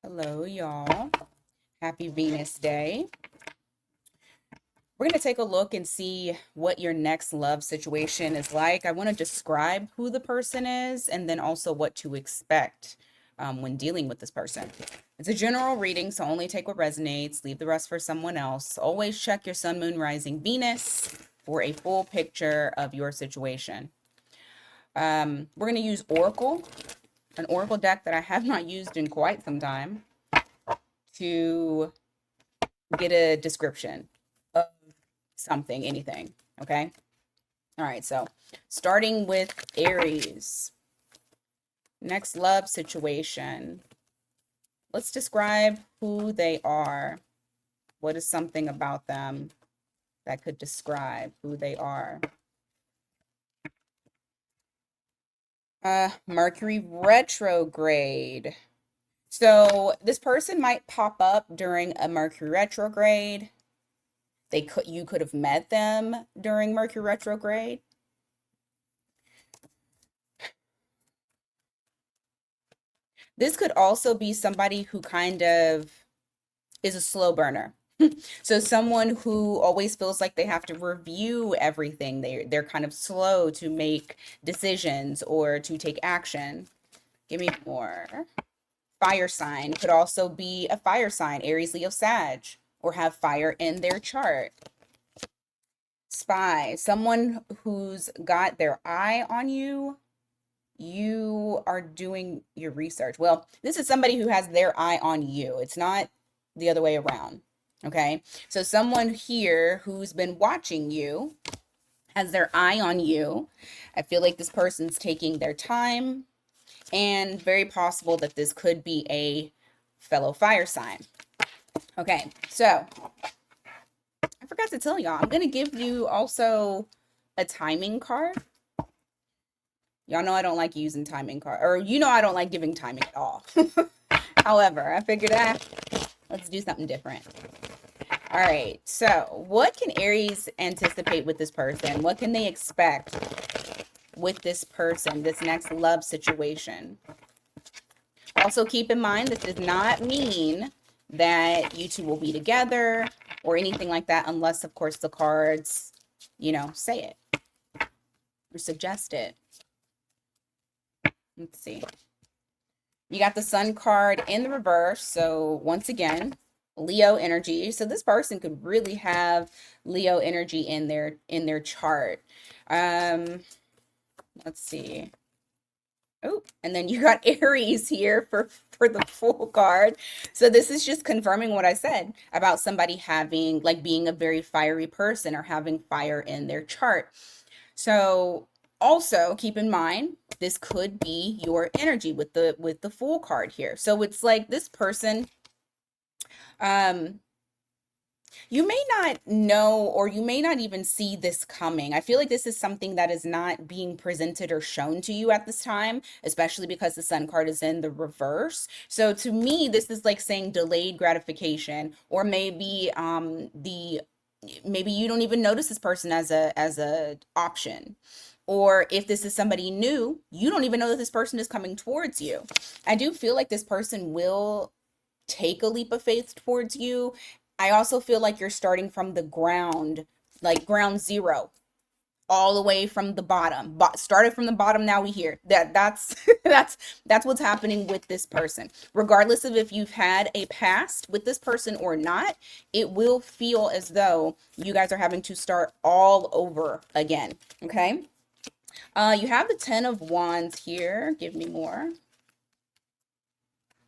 Hello, y'all. Happy Venus Day. We're going to take a look and see what your next love situation is like. I want to describe who the person is and then also what to expect when dealing with this person. It's a general reading, so only take what resonates, leave the rest for someone else. Always check your sun, moon, rising, Venus for a full picture of your situation. We're going to use Oracle, an Oracle deck that I have not used in quite some time, to get a description of something, anything. Okay. All right. So starting with Aries, next love situation. Let's describe who they are. What is something about them that could describe who they are? Mercury retrograde. So this person might pop up during a Mercury retrograde. You could have met them during Mercury retrograde. This could also be somebody who kind of is a slow burner. So someone who always feels like they have to review everything. They're kind of slow to make decisions or to take action. Give me more. Fire sign could also be a fire sign, Aries, Leo, Sag, or have fire in their chart. Spy, someone who's got their eye on you. You are doing your research. Well, this is somebody who has their eye on you. It's not the other way around. Okay. So someone here who's been watching you has their eye on you. I feel like this person's taking their time, and very possible that this could be a fellow fire sign. Okay. So I forgot to tell y'all, I'm going to give you also a timing card. Y'all know I don't like using timing card, or I don't like giving timing at all. However, I figured let's do something different. All right. So, what can Aries anticipate with this person? What can they expect with this person, this next love situation? Also, keep in mind, this does not mean that you two will be together or anything like that, unless, of course, the cards, say it or suggest it. Let's see. You got the Sun card in the reverse. So once again, Leo energy. So this person could really have Leo energy in their chart. Let's see. Oh, and then you got Aries here for the full card. So this is just confirming what I said about somebody having, like, being a very fiery person or having fire in their chart. So also keep in mind, this could be your energy with the Fool card here. So it's like this person, um you may not know, or you may not even see this coming. I feel like this is something that is not being presented or shown to you at this time, especially because the Sun card is in the reverse. So to me, this is like saying delayed gratification, or maybe you don't even notice this person as a option. Or if this is somebody new, you don't even know that this person is coming towards you. I do feel like this person will take a leap of faith towards you. I also feel like you're starting from the ground, like ground zero, all the way from the bottom. But started from the bottom, now we here. That's that's what's happening with this person. Regardless of if you've had a past with this person or not, it will feel as though you guys are having to start all over again. Okay. You have the Ten of Wands here. Give me more.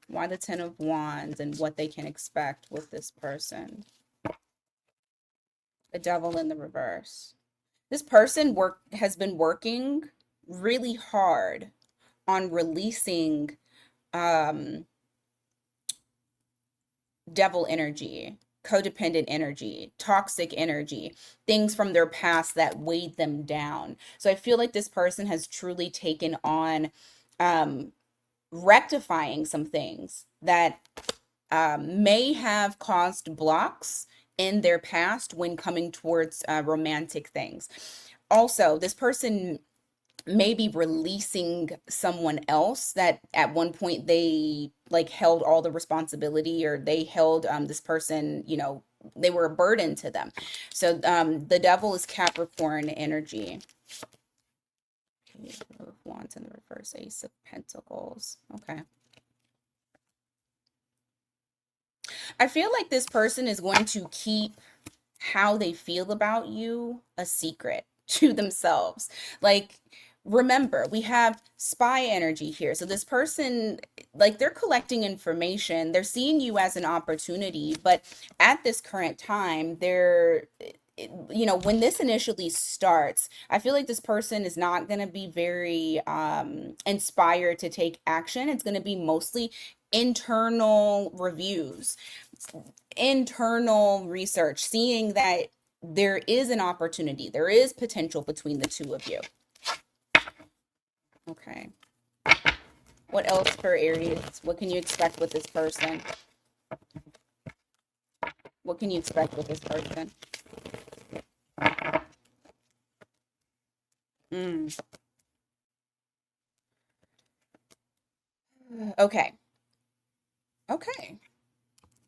Why the Ten of Wands and what they can expect with this person. The Devil in the reverse. This person has been working really hard on releasing um, devil energy, codependent energy, toxic energy, things from their past that weighed them down. So I feel like this person has truly taken on um, rectifying some things that may have caused blocks in their past when coming towards romantic things. Also, this person maybe releasing someone else that at one point they like held all the responsibility, or they held this person, they were a burden to them. So the devil is Capricorn energy. Page of Wands in the reverse, Ace of Pentacles. Okay. I feel like this person is going to keep how they feel about you a secret to themselves. Like, remember, we have spy energy here. So this person, like, they're collecting information. They're seeing you as an opportunity, but at this current time, when this initially starts, I feel like this person is not going to be very inspired to take action. It's going to be mostly internal reviews, internal research, seeing that there is an opportunity, there is potential between the two of you. Okay. What else for Aries? What can you expect with this person? What can you expect with this person? Mm. Okay. Okay.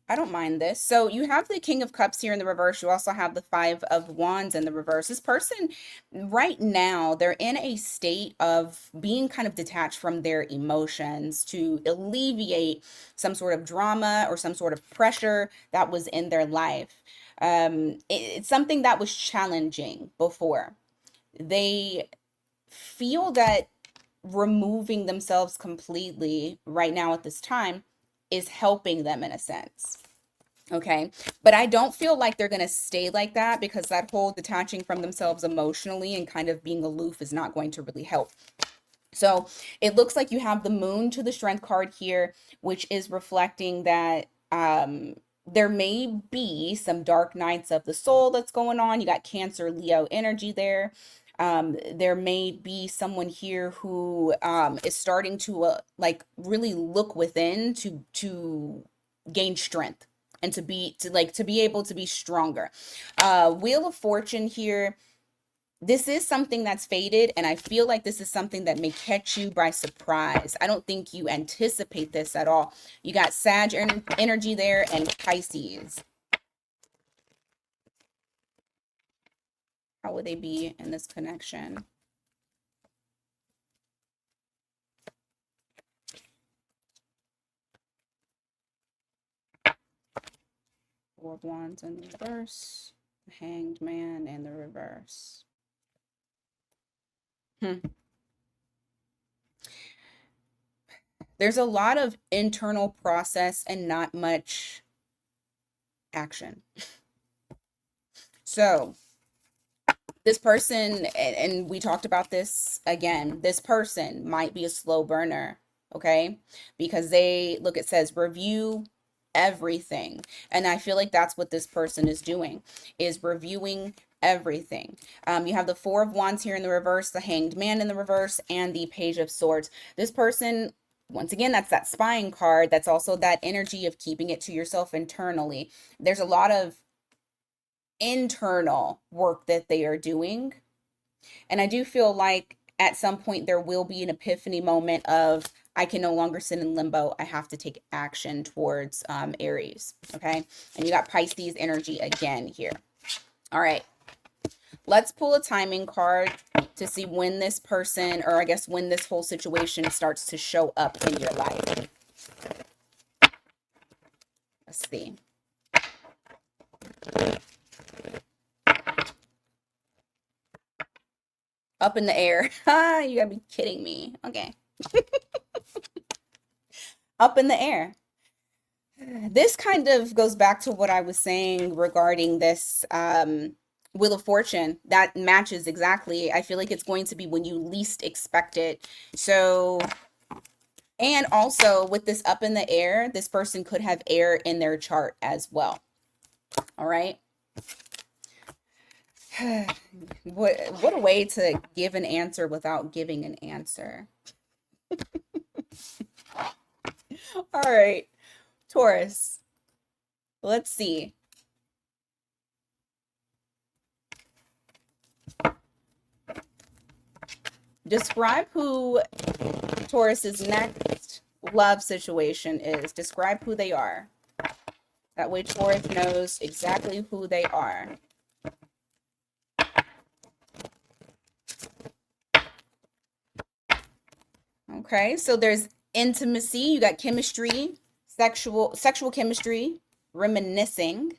I don't mind this. So you have the King of Cups here in the reverse. You also have the Five of Wands in the reverse. This person right now, they're in a state of being kind of detached from their emotions to alleviate some sort of drama or some sort of pressure that was in their life. It's something that was challenging before. They feel that removing themselves completely right now at this time is helping them in a sense. Okay. But I don't feel like they're going to stay like that, because that whole detaching from themselves emotionally and kind of being aloof is not going to really help. So it looks like you have the moon to the strength card here, which is reflecting that there may be some dark nights of the soul that's going on. You got Cancer, Leo energy there. There may be someone here who is starting to like really look within to gain strength and to be able to be stronger. Wheel of Fortune here, this is something that's faded, and I feel like this is something that may catch you by surprise. I don't think you anticipate this at all. You got Sag energy there and Pisces. How would they be in this connection? Four of Wands in the reverse, the Hanged Man in the reverse. There's a lot of internal process and not much action. So this person, and we talked about this again, this person might be a slow burner, okay? Because it says review everything. And I feel like that's what this person is doing, is reviewing everything. You have the Four of Wands here in the reverse, the Hanged Man in the reverse, and the Page of Swords. This person, once again, that's that spying card. That's also that energy of keeping it to yourself internally. There's a lot of internal work that they are doing. And I do feel like at some point there will be an epiphany moment of, I can no longer sit in limbo. I have to take action towards Aries. Okay. And you got Pisces energy again here. All right. Let's pull a timing card to see when this person, or I guess when this whole situation starts to show up in your life. Let's see. Up in the air. You gotta be kidding me. Okay. Up in the air. This kind of goes back to what I was saying regarding this Wheel of Fortune. That matches exactly. I feel like it's going to be when you least expect it. So, and also with this up in the air, this person could have air in their chart as well. All right. What a way to give an answer without giving an answer. All right, Taurus. Let's see. Describe who Taurus's next love situation is. Describe who they are. That way Taurus knows exactly who they are. Okay, so there's intimacy, you got chemistry, sexual chemistry, reminiscing.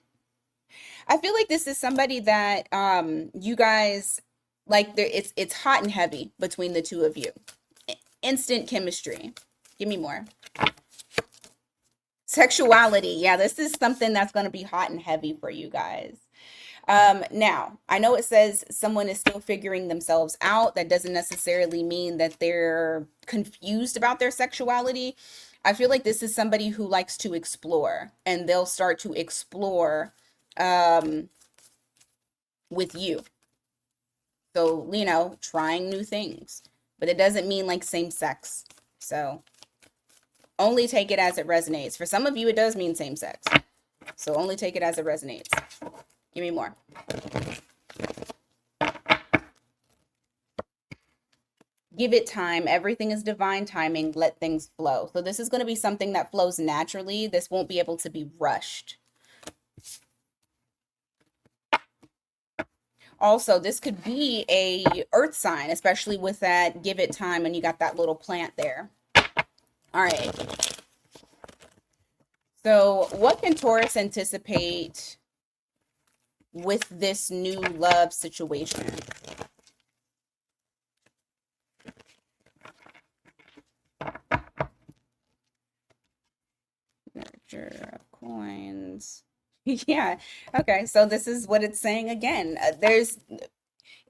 I feel like this is somebody that you guys like there it's hot and heavy between the two of you. Instant chemistry. Give me more. Sexuality. Yeah, this is something that's going to be hot and heavy for you guys. Now, I know it says someone is still figuring themselves out. That doesn't necessarily mean that they're confused about their sexuality. I feel like this is somebody who likes to explore, and they'll start to explore with you. So, you know, trying new things. But it doesn't mean like same sex. So, only take it as it resonates. For some of you, it does mean same sex. So, only take it as it resonates. Give me more. Give it time. Everything is divine timing. Let things flow. So this is going to be something that flows naturally. This won't be able to be rushed. Also, this could be a earth sign, especially with that give it time and you got that little plant there. All right. So what can Taurus anticipate with this new love situation? Nurture of coins. Yeah. Okay. So this is what it's saying again.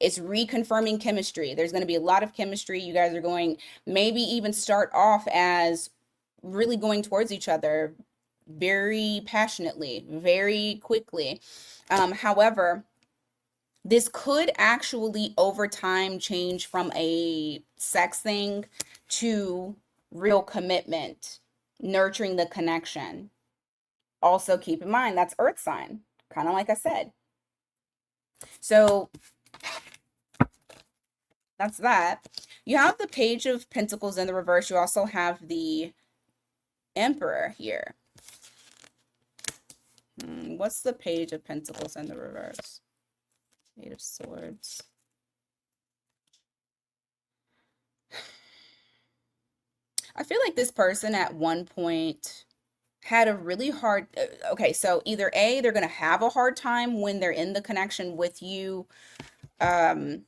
It's reconfirming chemistry. There's going to be a lot of chemistry. You guys are going maybe even start off as really going towards each other very passionately, very quickly. However, this could actually over time change from a sex thing to real commitment, nurturing the connection. Also, keep in mind that's earth sign, kind of like I said. So that's that. You have the Page of Pentacles in the reverse. You also have the Emperor here. What's the Page of Pentacles in the reverse? Eight of Swords. I feel like this person at one point had a really hard, okay, so either A, they're going to have a hard time when they're in the connection with you, well,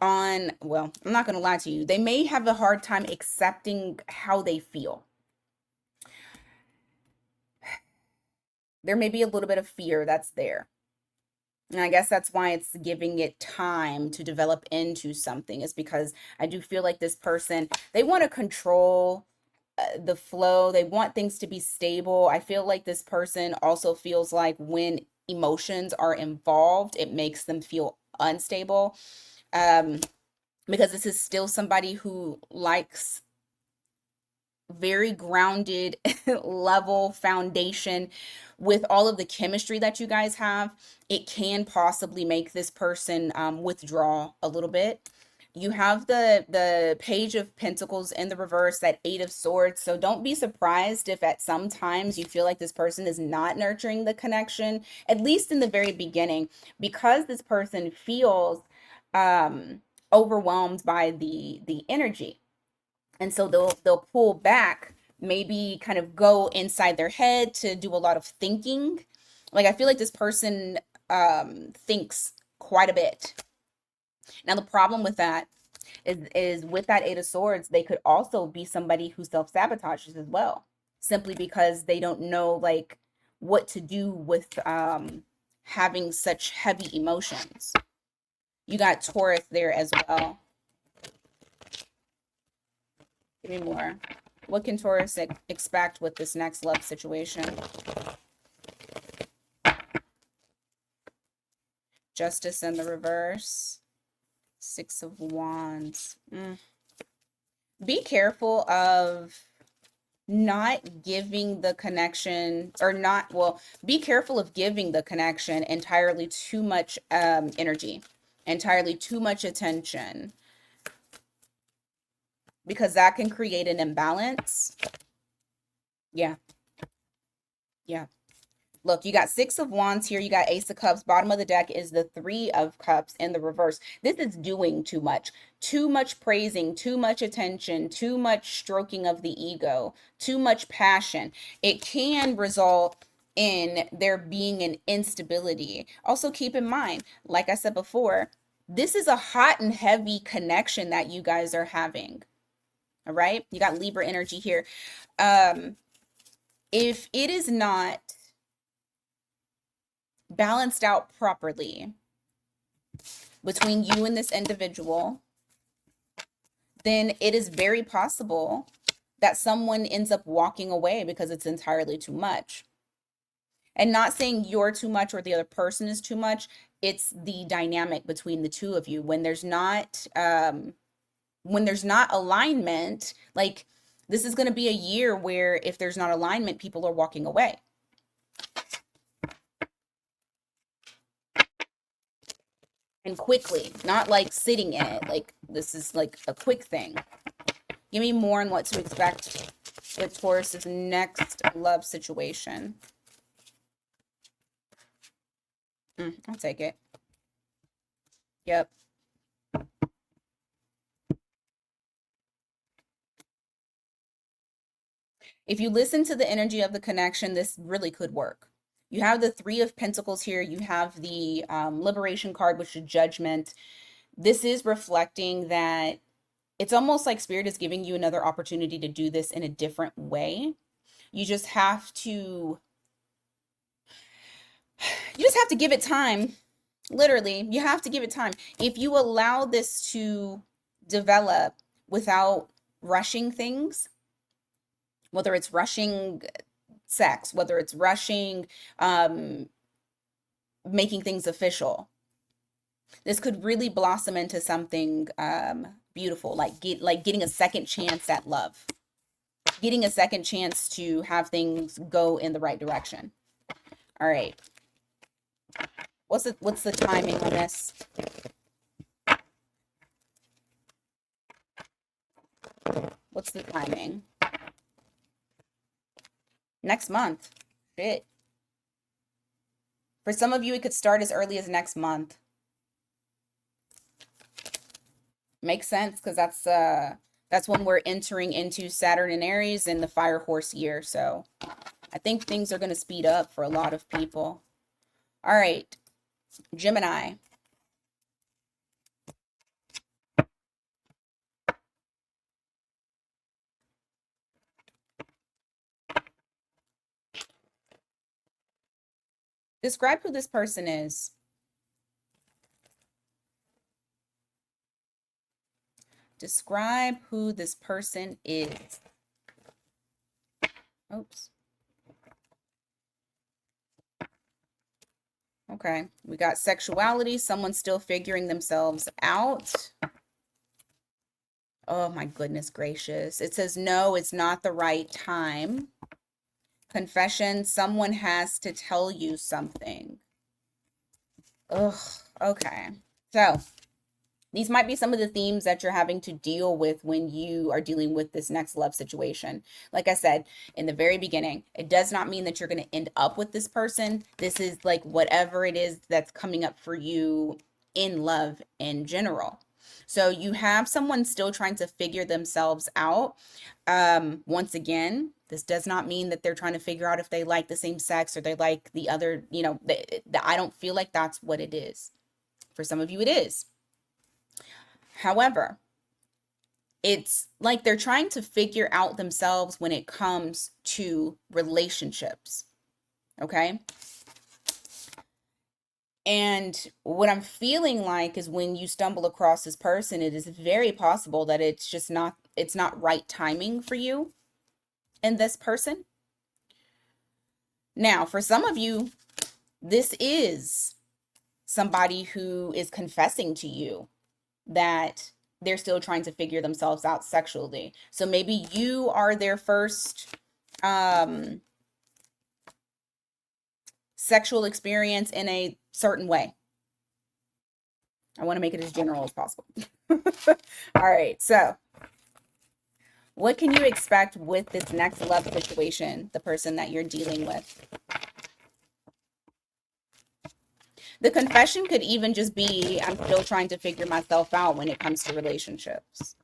I'm not going to lie to you. They may have a hard time accepting how they feel. There may be a little bit of fear that's there. And I guess that's why it's giving it time to develop into something, is because I do feel like this person, they want to control the flow. They want things to be stable. I feel like this person also feels like when emotions are involved, it makes them feel unstable. Because this is still somebody who likes very grounded level foundation. With all of the chemistry that you guys have, it can possibly make this person withdraw a little bit. You have the Page of Pentacles in the reverse, that Eight of Swords. So don't be surprised if at some times you feel like this person is not nurturing the connection, at least in the very beginning, because this person feels overwhelmed by the energy. And so they'll pull back, maybe kind of go inside their head to do a lot of thinking. Like I feel like this person thinks quite a bit. Now the problem with that is with that Eight of Swords, they could also be somebody who self-sabotages as well, simply because they don't know like what to do with having such heavy emotions. You got Taurus there as well. Give me more. What can Taurus expect with this next love situation? Justice in the reverse. Six of Wands. Be careful of not giving the connection, or not, well, be careful of giving the connection entirely too much energy, entirely too much attention. because that can create an imbalance. Yeah. Yeah. Look, you got Six of Wands here. You got Ace of Cups. Bottom of the deck is the Three of Cups in the reverse. This is doing too much. Too much praising, too much attention, too much stroking of the ego, too much passion. It can result in there being an instability. Also, keep in mind, like I said before, this is a hot and heavy connection that you guys are having. All right? You got Libra energy here. If it is not balanced out properly between you and this individual, then it is very possible that someone ends up walking away because it's entirely too much. And not saying you're too much or the other person is too much. It's the dynamic between the two of you. When there's not alignment, like this is going to be a year where if there's not alignment, people are walking away. And quickly, not like sitting in it. Like this is like a quick thing. Give me more on what to expect with Taurus's next love situation. I'll take it. Yep. If you listen to the energy of the connection, this really could work. You have the Three of Pentacles here. You have the Liberation card, which is Judgment. This is reflecting that it's almost like Spirit is giving you another opportunity to do this in a different way. You just have to give it time. Literally, you have to give it time. If you allow this to develop without rushing things, whether it's rushing sex, whether it's rushing making things official, this could really blossom into something beautiful, like getting a second chance at love, getting a second chance to have things go in the right direction. All right. What's the timing on this? What's the timing? Next month. Shit. For some of you, it could start as early as next month. Makes sense, because that's when we're entering into Saturn and Aries and the Fire Horse year. So I think things are going to speed up for a lot of people. All right, Gemini. Describe who this person is. Describe who this person is. Oops. Okay, we got sexuality. Someone's still figuring themselves out. Oh my goodness gracious. It says, no, it's not the right time. Confession, someone has to tell you something. Ugh, okay. So these might be some of the themes that you're having to deal with when you are dealing with this next love situation. Like I said in the very beginning, it does not mean that you're going to end up with this person. This is like whatever it is that's coming up for you in love in general. So you have someone still trying to figure themselves out. Once again, this does not mean that they're trying to figure out if they like the same sex or they like the other, I don't feel like that's what it is. For some of you, it is. However, it's like they're trying to figure out themselves when it comes to relationships. Okay? And what I'm feeling like is when you stumble across this person, it is very possible that it's not right timing for you and this person. Now, for some of you, this is somebody who is confessing to you that they're still trying to figure themselves out sexually. So maybe you are their first sexual experience in a certain way. I want to make it as general as possible. All right, so What can you expect with this next love situation, the person that you're dealing with? The confession could even just be, I'm still trying to figure myself out when it comes to relationships.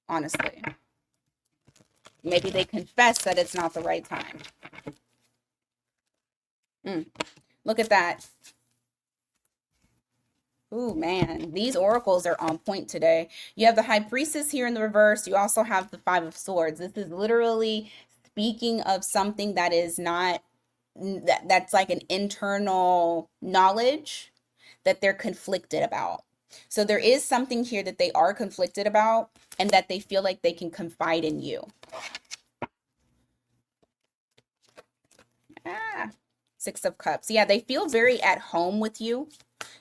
Honestly. Maybe they confess that it's not the right time. Look at that. Ooh, man, these oracles are on point today. You have the High Priestess here in the reverse. You also have the Five of Swords. This is literally speaking of something that is not, that's like an internal knowledge that they're conflicted about. So there is something here that they are conflicted about and that they feel like they can confide in you. Ah, Six of Cups. Yeah, they feel very at home with you.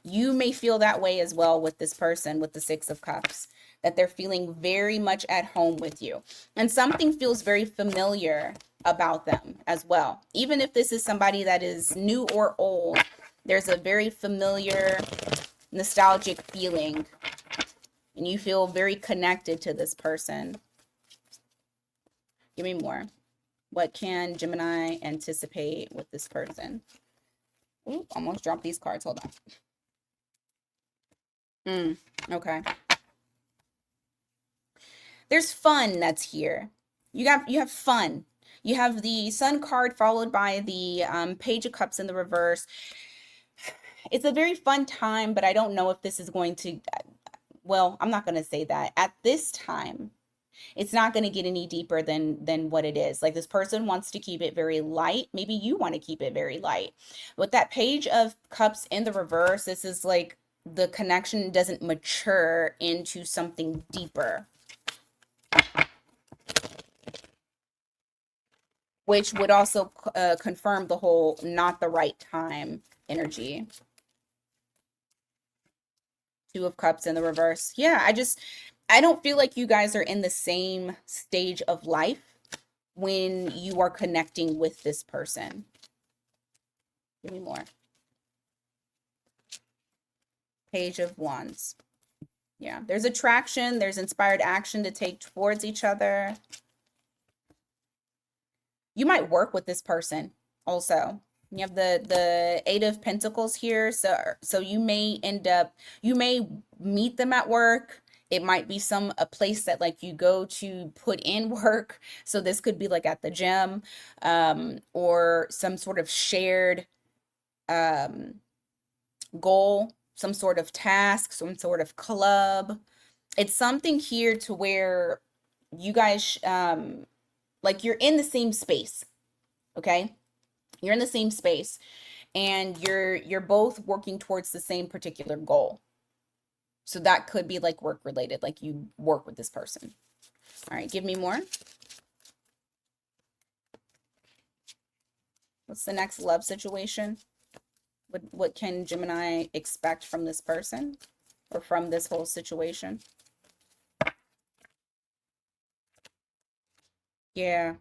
You may feel that way as well with this person with the Six of Cups, that they're feeling very much at home with you. And something feels very familiar about them as well. Even if this is somebody that is new or old, there's a very familiar, nostalgic feeling, and you feel very connected to this person. Give me more. What can Gemini anticipate with this person? Ooh, almost dropped these cards. Hold on. Okay. There's fun that's here. You have fun. You have the Sun card followed by the Page of Cups in the reverse. It's a very fun time, but I don't know if this is going to, well, I'm not going to say that. At this time, it's not going to get any deeper than what it is. Like, this person wants to keep it very light. Maybe you want to keep it very light. With that Page of Cups in the reverse, this is like the connection doesn't mature into something deeper, which would also confirm the whole not the right time energy. Two of Cups in the reverse. Yeah, I don't feel like you guys are in the same stage of life when you are connecting with this person. Give me more. Page of Wands. Yeah, there's attraction, there's inspired action to take towards each other. You might work with this person also. You have the Eight of Pentacles here, so you may meet them at work. It might be a place that like you go to put in work. So this could be like at the gym, or some sort of shared goal, some sort of task, some sort of club. It's something here to where you guys like you're in the same space, okay? You're in the same space and you're both working towards the same particular goal. So that could be like work related, like you work with this person. All right, give me more. What's the next love situation? What can Gemini expect from this person or from this whole situation? Yeah.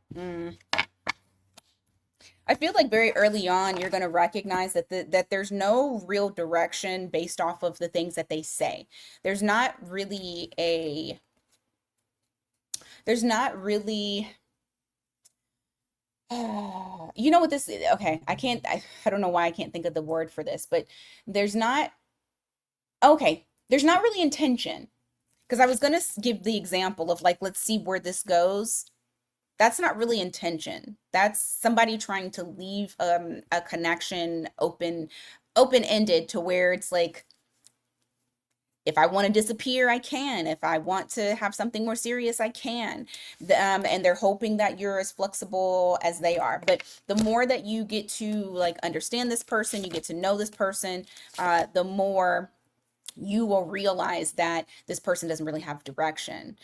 I feel like very early on you're going to recognize that there's no real direction based off of the things that they say. There's not really you know what this is? Okay, I don't know why I can't think of the word for this, but there's not there's not really intention. Because I was going to give the example of like, let's see where this goes. That's not really intention. That's somebody trying to leave a connection open-ended to where it's like, if I want to disappear, I can. If I want to have something more serious, I can. And they're hoping that you're as flexible as they are. But the more that you get to like understand this person, you get to know this person, the more you will realize that this person doesn't really have direction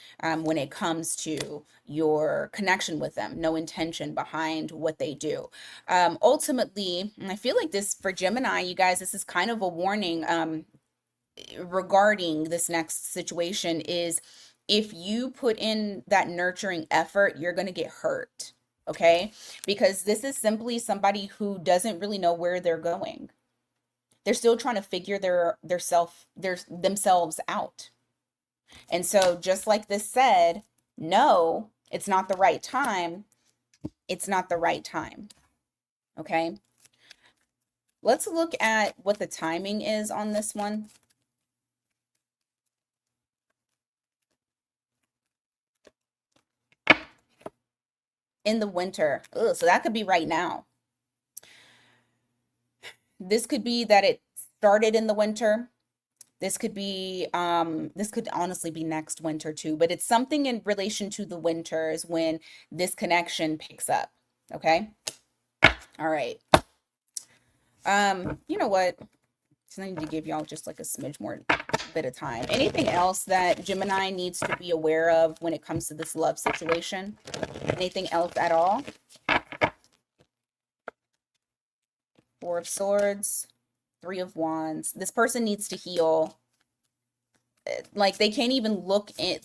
when it comes to your connection with them. No intention behind what they do. Ultimately, and I feel like this for Gemini, you guys, this is kind of a warning regarding this next situation is if you put in that nurturing effort, you're going to get hurt. Okay? Because this is simply somebody who doesn't really know where they're going. They're still trying to figure themselves out. And so just like this said, no, it's not the right time, it's not the right time. Okay. Let's look at what the timing is on this one. In the winter. Ugh, so that could be right now. This could be that it started in the winter. This could be, this could honestly be next winter too, but it's something in relation to the winters when this connection picks up. Okay. All right. You know what? So I need to give y'all just like a smidge more bit of time. Anything else that Gemini needs to be aware of when it comes to this love situation? Anything else at all? Four of Swords, Three of Wands. This person needs to heal. Like they can't even look in,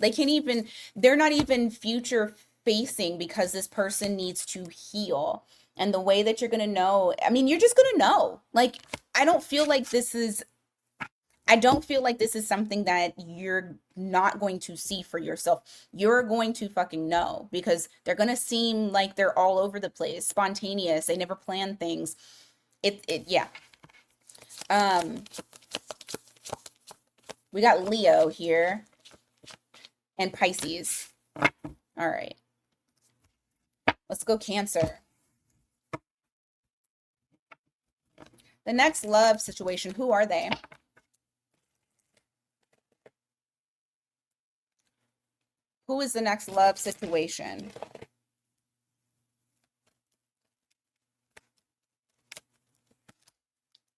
they're not even future facing because this person needs to heal. And the way that you're going to know, I mean, you're just going to know. Like, I don't feel like this is something that you're not going to see for yourself. You're going to fucking know because they're going to seem like they're all over the place, spontaneous. They never plan things. Yeah. We got Leo here and Pisces. All right. Let's go Cancer. The next love situation, who are they? Who is the next love situation?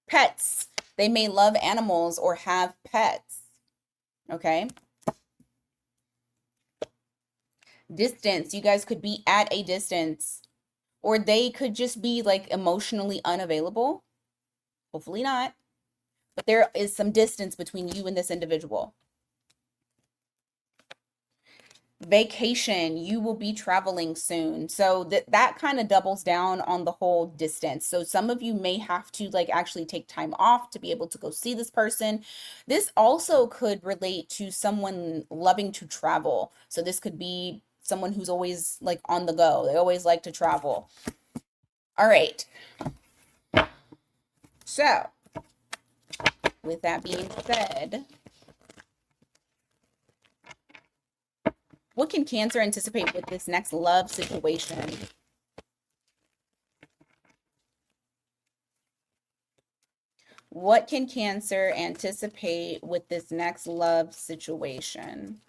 Pets. They may love animals or have pets. Okay. Distance. You guys could be at a distance, or they could just be like emotionally unavailable. Hopefully not. But there is some distance between you and this individual. Vacation, you will be traveling soon. So that kind of doubles down on the whole distance. So some of you may have to like actually take time off to be able to go see this person. This also could relate to someone loving to travel. So this could be someone who's always like on the go. They always like to travel. All right. So with that being said, what can Cancer anticipate with this next love situation? What can Cancer anticipate with this next love situation?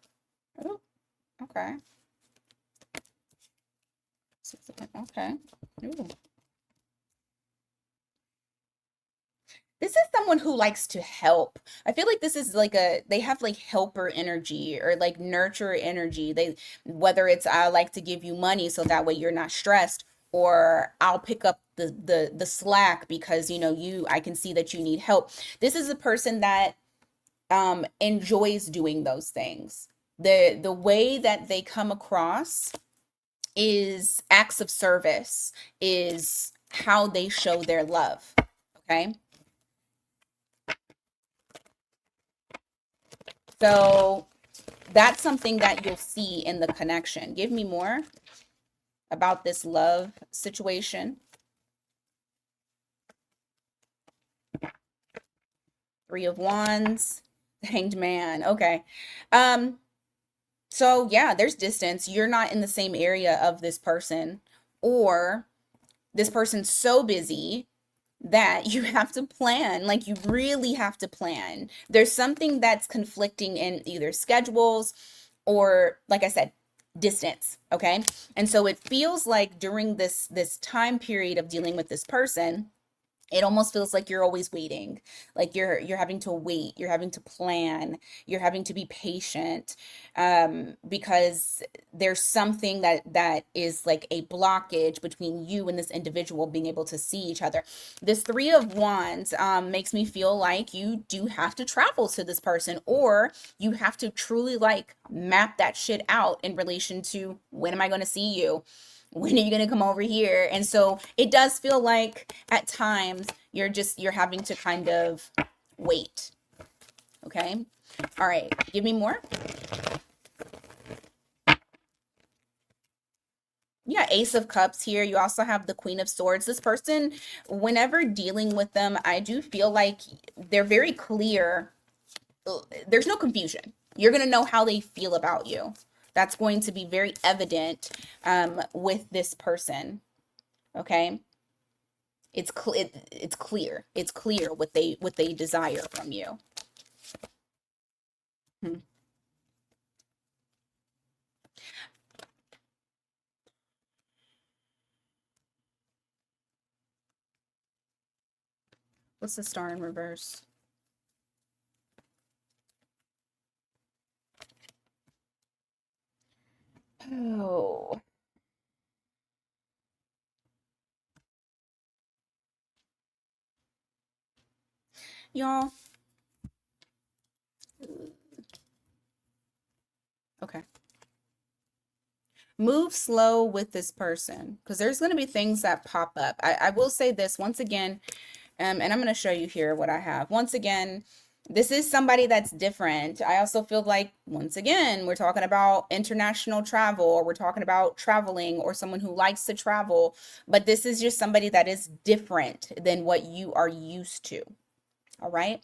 Oh, okay. Okay. Ooh. This is someone who likes to help. I feel like this is like they have like helper energy or like nurture energy. Whether it's I like to give you money so that way you're not stressed, or I'll pick up the slack because I can see that you need help. This is a person that enjoys doing those things. The way that they come across is acts of service, is how they show their love. Okay. So that's something that you'll see in the connection. Give me more about this love situation. Three of Wands, Hanged Man. Okay. So yeah, there's distance. You're not in the same area of this person, or this person's so busy that you have to plan. Like you really have to plan. There's something that's conflicting in either schedules or, like I said, distance. Okay. And so it feels like during this time period of dealing with this person, it almost feels like you're always waiting. Like you're having to wait, you're having to plan, you're having to be patient, because there's something that is like a blockage between you and this individual being able to see each other. This Three of Wands makes me feel like you do have to travel to this person, or you have to truly like map that shit out in relation to, when am I going to see you? When are you going to come over here? And so it does feel like at times you're having to kind of wait. Okay. All right. Give me more. Yeah, Ace of Cups here. You also have the Queen of Swords. This person, whenever dealing with them, I do feel like they're very clear. There's no confusion. You're going to know how they feel about you. That's going to be very evident with this person. Okay? It's clear. It's clear what they desire from you. Hmm. What's the Star in reverse? Oh. Y'all. Okay. Move slow with this person because there's going to be things that pop up. I will say this once again, and I'm going to show you here what I have. Once again, this is somebody that's different. I also feel like, once again, we're talking about international travel, or we're talking about traveling, or someone who likes to travel, but this is just somebody that is different than what you are used to. All right.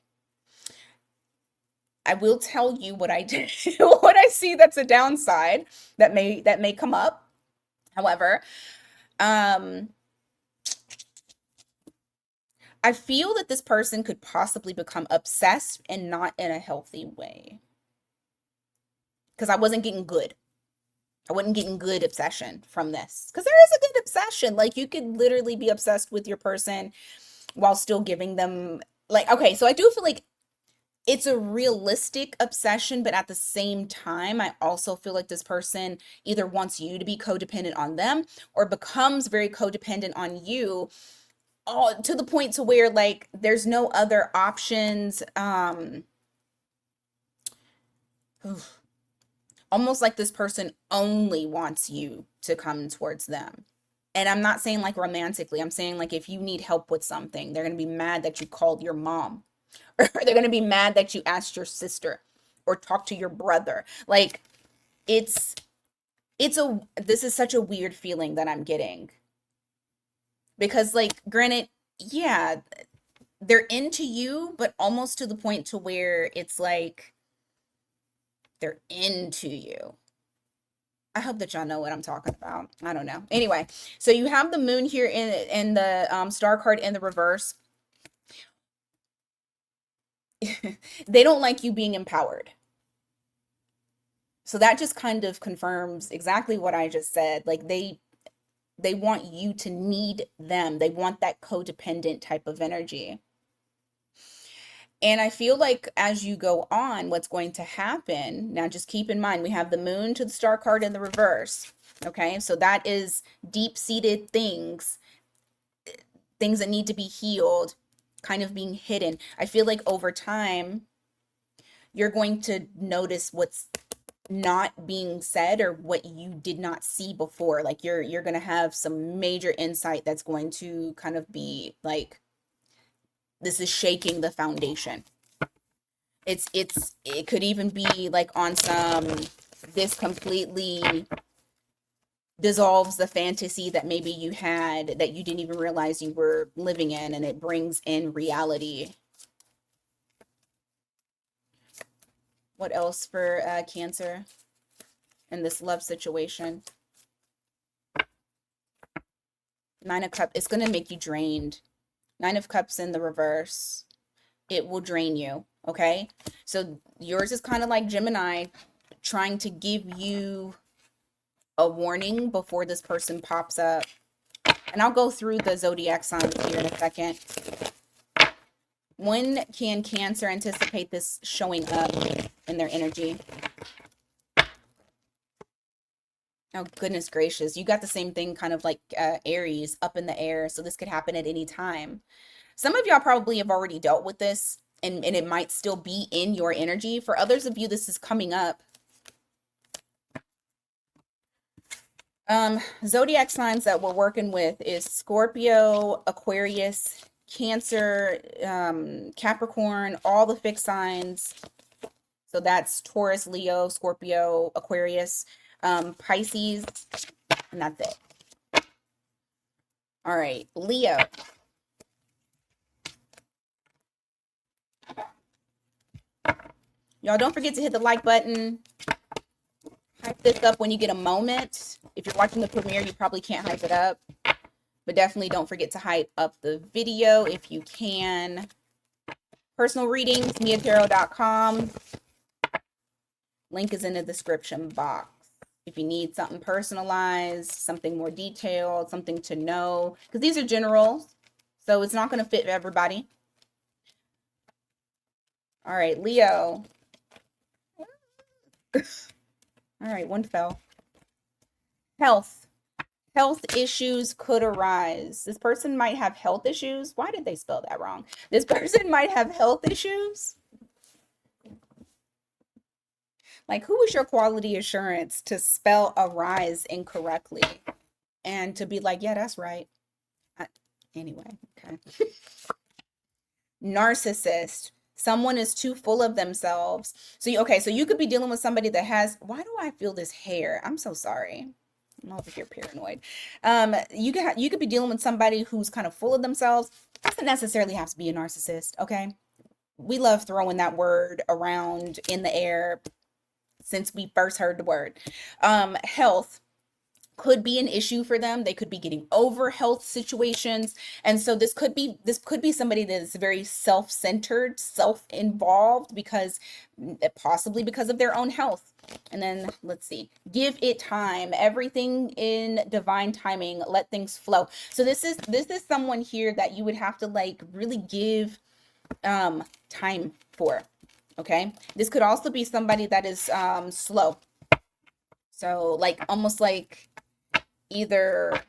I will tell you what I did, what I see that's a downside that may come up. However, um, I feel that this person could possibly become obsessed and not in a healthy way. Because I wasn't getting good. I wasn't getting good obsession from this. Because there is a good obsession. Like you could literally be obsessed with your person while still giving them like okay, so I do feel like it's a realistic obsession, but at the same time, I also feel like this person either wants you to be codependent on them or becomes very codependent on you, all to the point to where like there's no other options. Almost like this person only wants you to come towards them. And I'm not saying like romantically. I'm saying like if you need help with something, they're going to be mad that you called your mom or they're going to be mad that you asked your sister or talked to your brother. Like it's this is such a weird feeling that I'm getting because like granted, yeah, they're into you, but almost to the point to where it's like they're into you. I hope that y'all know what I'm talking about. I don't know. Anyway, so you have the moon here in the star card in the reverse. They don't like you being empowered. So that just kind of confirms exactly what I just said. Like they want you to need them. They want that codependent type of energy. And I feel like as you go on, what's going to happen, now just keep in mind, we have the moon to the star card in the reverse. Okay, so that is deep-seated things that need to be healed, kind of being hidden. I feel like over time, you're going to notice what's not being said or what you did not see before. Like you're going to have some major insight that's going to kind of be like this is shaking the foundation. It could even be like on some this completely dissolves the fantasy that maybe you had that you didn't even realize you were living in, and it brings in reality. What else for Cancer in this love situation? Nine of Cups, it's going to make you drained. Nine of Cups in the reverse, it will drain you. Okay, so yours is kind of like Gemini trying to give you a warning before this person pops up. And I'll go through the zodiac signs here in a second. When can Cancer anticipate this showing up in their energy? Oh, goodness gracious. You got the same thing kind of like Aries up in the air. So this could happen at any time. Some of y'all probably have already dealt with this and it might still be in your energy. For others of you, this is coming up. Zodiac signs that we're working with is Scorpio, Aquarius, Cancer, Capricorn, all the fixed signs. So that's Taurus, Leo, Scorpio, Aquarius, Pisces, and that's it. All right, Leo. Y'all don't forget to hit the like button. Hype this up when you get a moment. If you're watching the premiere, you probably can't hype it up. But definitely don't forget to hype up the video if you can. Personal readings, miatarot.com. Link is in the description box. If you need something personalized, something more detailed, something to know, because these are generals, so it's not going to fit everybody. All right, Leo. All right, one fell. Health. Health issues could arise. This person might have health issues. Why did they spell that wrong? This person might have health issues. Like, who is your quality assurance to spell arise incorrectly and to be like, yeah, that's right. Anyway, okay. Narcissist. Someone is too full of themselves. So you could be dealing with somebody that has, why do I feel this hair? I'm so sorry. I'm over here paranoid. You could be dealing with somebody who's kind of full of themselves. Doesn't necessarily have to be a narcissist, okay? We love throwing that word around in the air since we first heard the word. Health could be an issue for them. They could be getting over health situations. And so this could be somebody that is very self-centered, self-involved possibly because of their own health. And then let's see, give it time, everything in divine timing, let things flow. So this is someone here that you would have to like really give time for. Okay, this could also be somebody that is slow, so like almost like either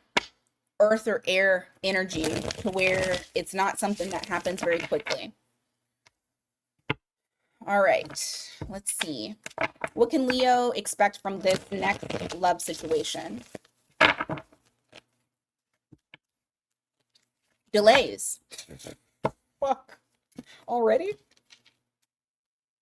earth or air energy, to where it's not something that happens very quickly. All right, let's see, what can Leo expect from this next love situation? Delays. Fuck, already?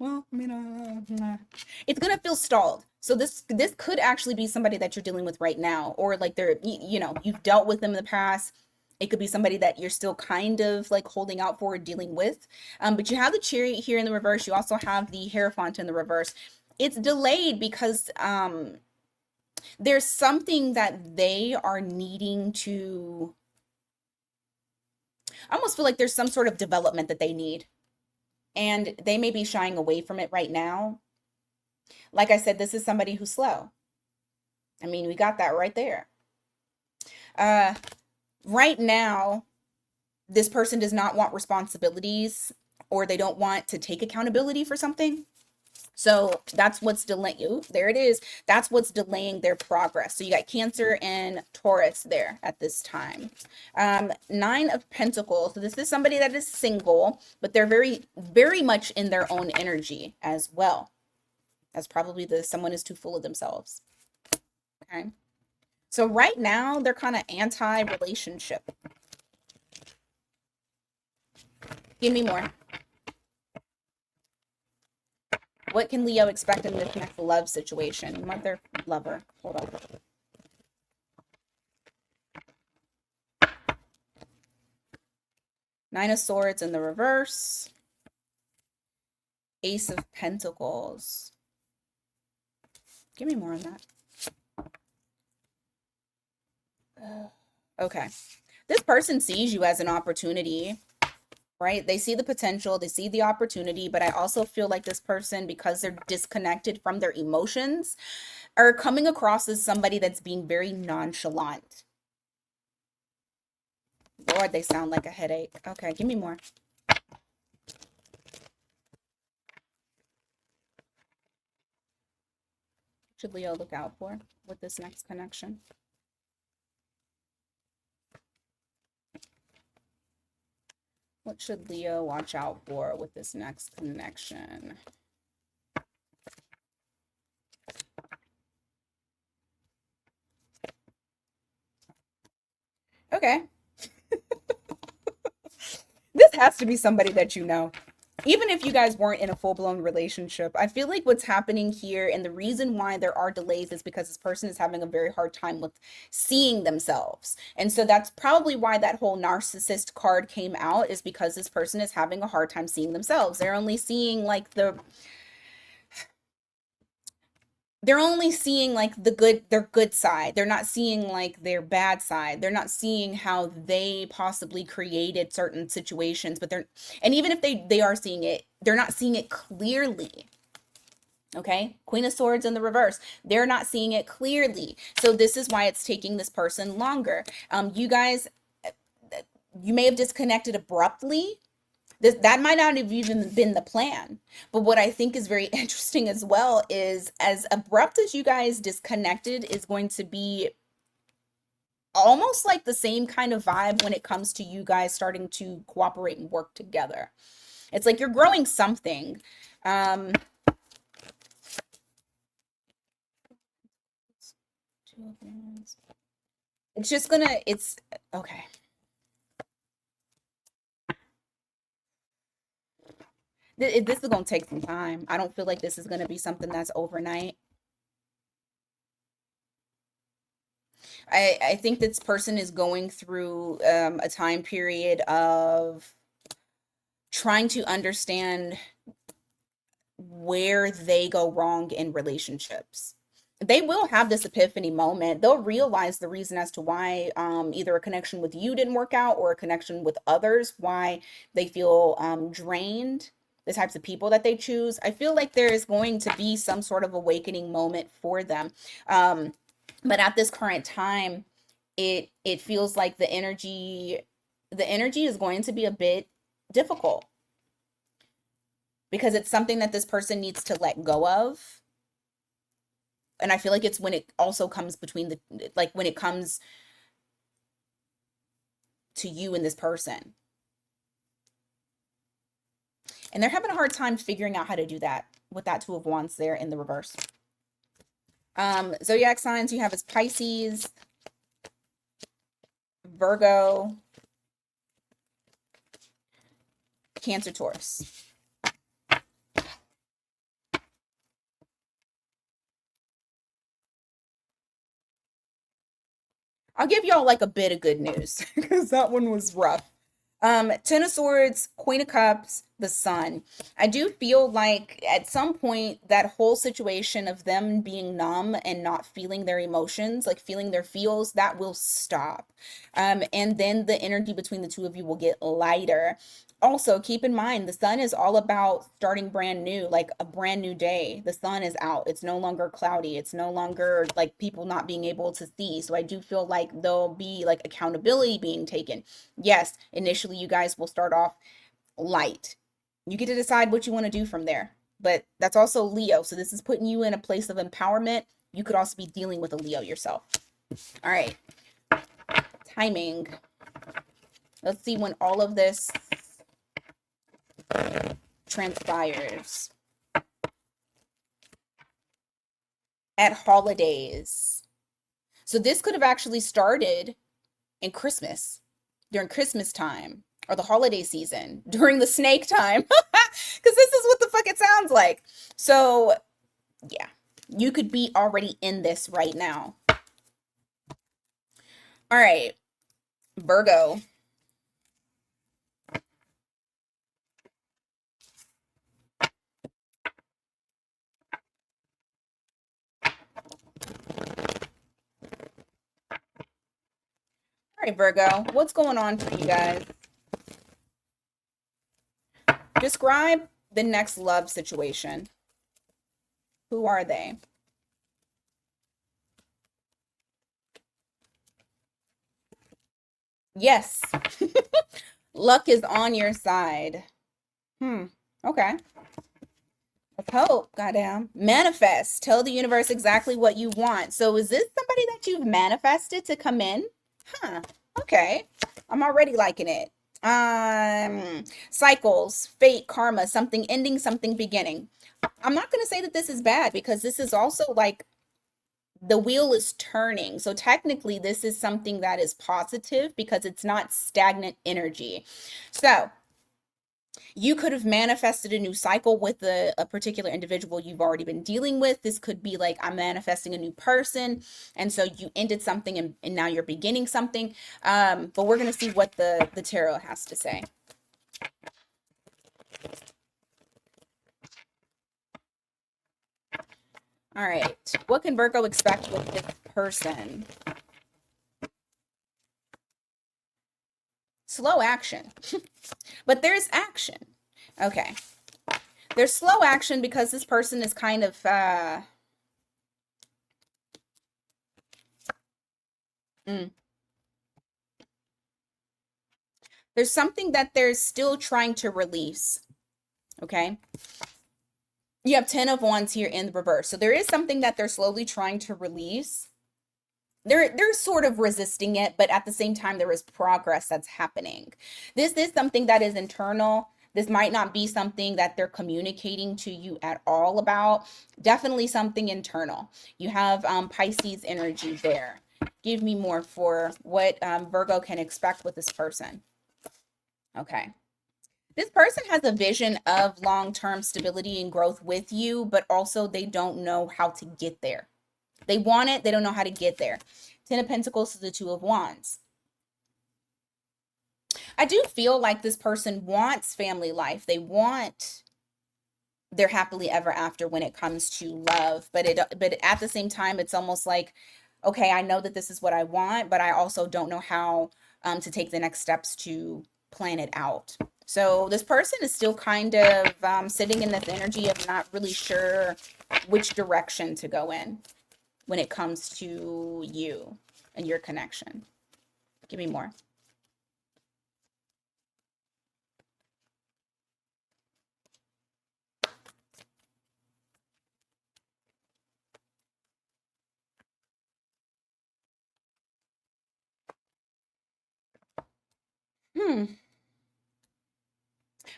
Well, I mean, it's gonna feel stalled. So this could actually be somebody that you're dealing with right now, or like you've dealt with them in the past. It could be somebody that you're still kind of like holding out for or dealing with. But you have the Chariot here in the reverse. You also have the Hierophant in the reverse. It's delayed because there's something that they are needing to. I almost feel like there's some sort of development that they need, and they may be shying away from it right now. Like I said, this is somebody who's slow. I mean, we got that right there. Right now, this person does not want responsibilities, or they don't want to take accountability for something. So that's what's delaying you. There it is. That's what's delaying their progress. So you got Cancer and Taurus there at this time. 9 of Pentacles. So this is somebody that is single, but they're very, very much in their own energy as well. That's probably someone is too full of themselves. Okay. So right now they're kind of anti-relationship. Give me more. What can Leo expect in this next love situation? Mother lover. Hold on. Nine of Swords in the reverse. Ace of Pentacles. Give me more on that. Okay. This person sees you as an opportunity, right? They see the potential, they see the opportunity, but I also feel like this person, because they're disconnected from their emotions, are coming across as somebody that's being very nonchalant. Lord, they sound like a headache. Okay, give me more. Should Leo look out for with this next connection? What should Leo watch out for with this next connection? Okay. This has to be somebody that you know. even if you guys weren't in a full-blown relationship, I feel like what's happening here and the reason why there are delays is because this person is having a very hard time with seeing themselves. And so that's probably why that whole narcissist card came out, is because this person is having a hard time seeing themselves. They're only seeing like the good, their good side. They're not seeing like their bad side. They're not seeing how they possibly created certain situations, but they're, and even if they are seeing it, they're not seeing it clearly. Okay, Queen of Swords in the reverse, they're not seeing it clearly, so this is why it's taking this person longer. You guys, you may have disconnected abruptly. That might not have even been the plan. But what I think is very interesting as well is, as abrupt as you guys disconnected, is going to be almost like the same kind of vibe when it comes to you guys starting to cooperate and work together. It's like you're growing something. It's just gonna, it's okay. This is gonna take some time. I don't feel like this is gonna be something that's overnight. I think this person is going through a time period of trying to understand where they go wrong in relationships. They will have this epiphany moment. They'll realize the reason as to why either a connection with you didn't work out, or a connection with others, why they feel drained, the types of people that they choose. I feel like there is going to be some sort of awakening moment for them. But at this current time, it feels like the energy is going to be a bit difficult, because it's something that this person needs to let go of. And I feel like it's when it also comes between the, like when it comes to you and this person. And they're having a hard time figuring out how to do that with that Two of Wands there in the reverse. Zodiac signs you have is Pisces, Virgo, Cancer, Taurus. I'll give y'all like a bit of good news because that one was rough. Ten of Swords, Queen of Cups, the Sun. I do feel like at some point that whole situation of them being numb and not feeling their emotions, like feeling their feels, that will stop. And then the energy between the two of you will get lighter. Also, keep in mind, the sun is all about starting brand new, like a brand new day. The sun is out. It's no longer cloudy. It's no longer like people not being able to see. So I do feel like there'll be like accountability being taken. Yes, initially you guys will start off light. You get to decide what you want to do from there. But that's also Leo. So this is putting you in a place of empowerment. You could also be dealing with a Leo yourself. All right. Timing. Let's see when all of this transpires. At holidays. So this could have actually started in Christmas, during Christmas time, or the holiday season, during the snake time, because this is what the fuck it sounds like. So yeah, you could be already in this right now. All right, Virgo. All right, Virgo, what's going on for you guys? Describe the next love situation. Who are they? Yes. Luck is on your side. Okay. Let's hope. Goddamn. Manifest. Tell the universe exactly what you want. So is this somebody that you've manifested to come in? Huh. Okay. I'm already liking it. Cycles, fate, karma, something ending, something beginning. I'm not going to say that this is bad, because this is also like the wheel is turning. So technically this is something that is positive because it's not stagnant energy. So You could have manifested a new cycle with a particular individual you've already been dealing with. This could be like, I'm manifesting a new person. And so you ended something and now you're beginning something. But we're going to see what the tarot has to say. All right. What can Virgo expect with this person? Slow action. But there's action. Okay. There's slow action because this person is kind of there's something that they're still trying to release. Okay. You have 10 of Wands here in the reverse. So there is something that they're slowly trying to release. They're sort of resisting it, but at the same time, there is progress that's happening. This is something that is internal. This might not be something that they're communicating to you at all about. Definitely something internal. You have Pisces energy there. Give me more for what Virgo can expect with this person. Okay. This person has a vision of long-term stability and growth with you, but also they don't know how to get there. They want it, they don't know how to get there. 10 of Pentacles to the 2 of Wands. I do feel like this person wants family life. They want their happily ever after when it comes to love, but at the same time, it's almost like, okay, I know that this is what I want, but I also don't know how to take the next steps to plan it out. So this person is still kind of sitting in this energy of not really sure which direction to go in when it comes to you and your connection. Give me more.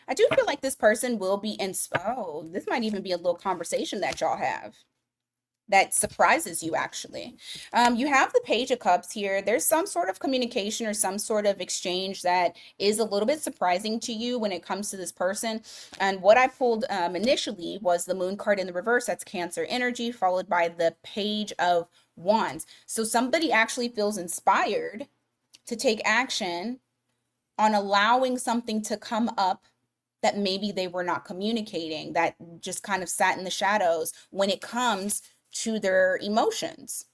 I do feel like this person will be oh, this might even be a little conversation that y'all have that surprises you, actually. You have the Page of Cups here. There's some sort of communication or some sort of exchange that is a little bit surprising to you when it comes to this person. And what I pulled initially was the Moon card in the reverse. That's Cancer energy, followed by the Page of Wands. So somebody actually feels inspired to take action on allowing something to come up that maybe they were not communicating, that just kind of sat in the shadows when it comes to their emotions.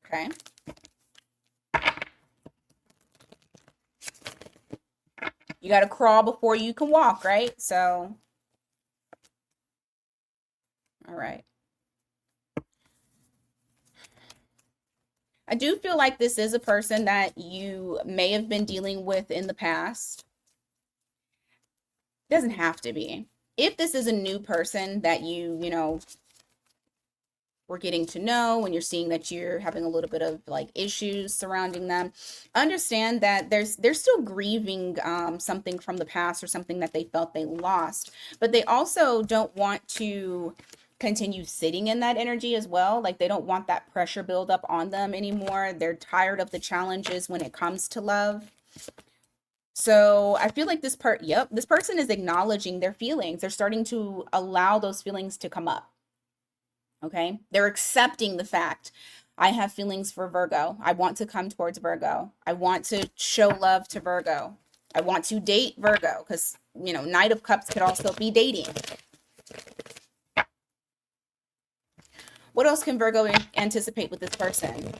Okay. You got to crawl before you can walk, right? So, all right. I do feel like this is a person that you may have been dealing with in the past. It doesn't have to be. If this is a new person that you know, we're getting to know, when you're seeing that you're having a little bit of like issues surrounding them, understand that they're still grieving something from the past or something that they felt they lost, but they also don't want to continue sitting in that energy as well. Like they don't want that pressure build up on them anymore. They're tired of the challenges when it comes to love. So I feel like this person is acknowledging their feelings. They're starting to allow those feelings to come up. Okay. They're accepting the fact I have feelings for Virgo. I want to come towards Virgo. I want to show love to Virgo. I want to date Virgo because, you know, Knight of Cups could also be dating. What else can Virgo anticipate with this person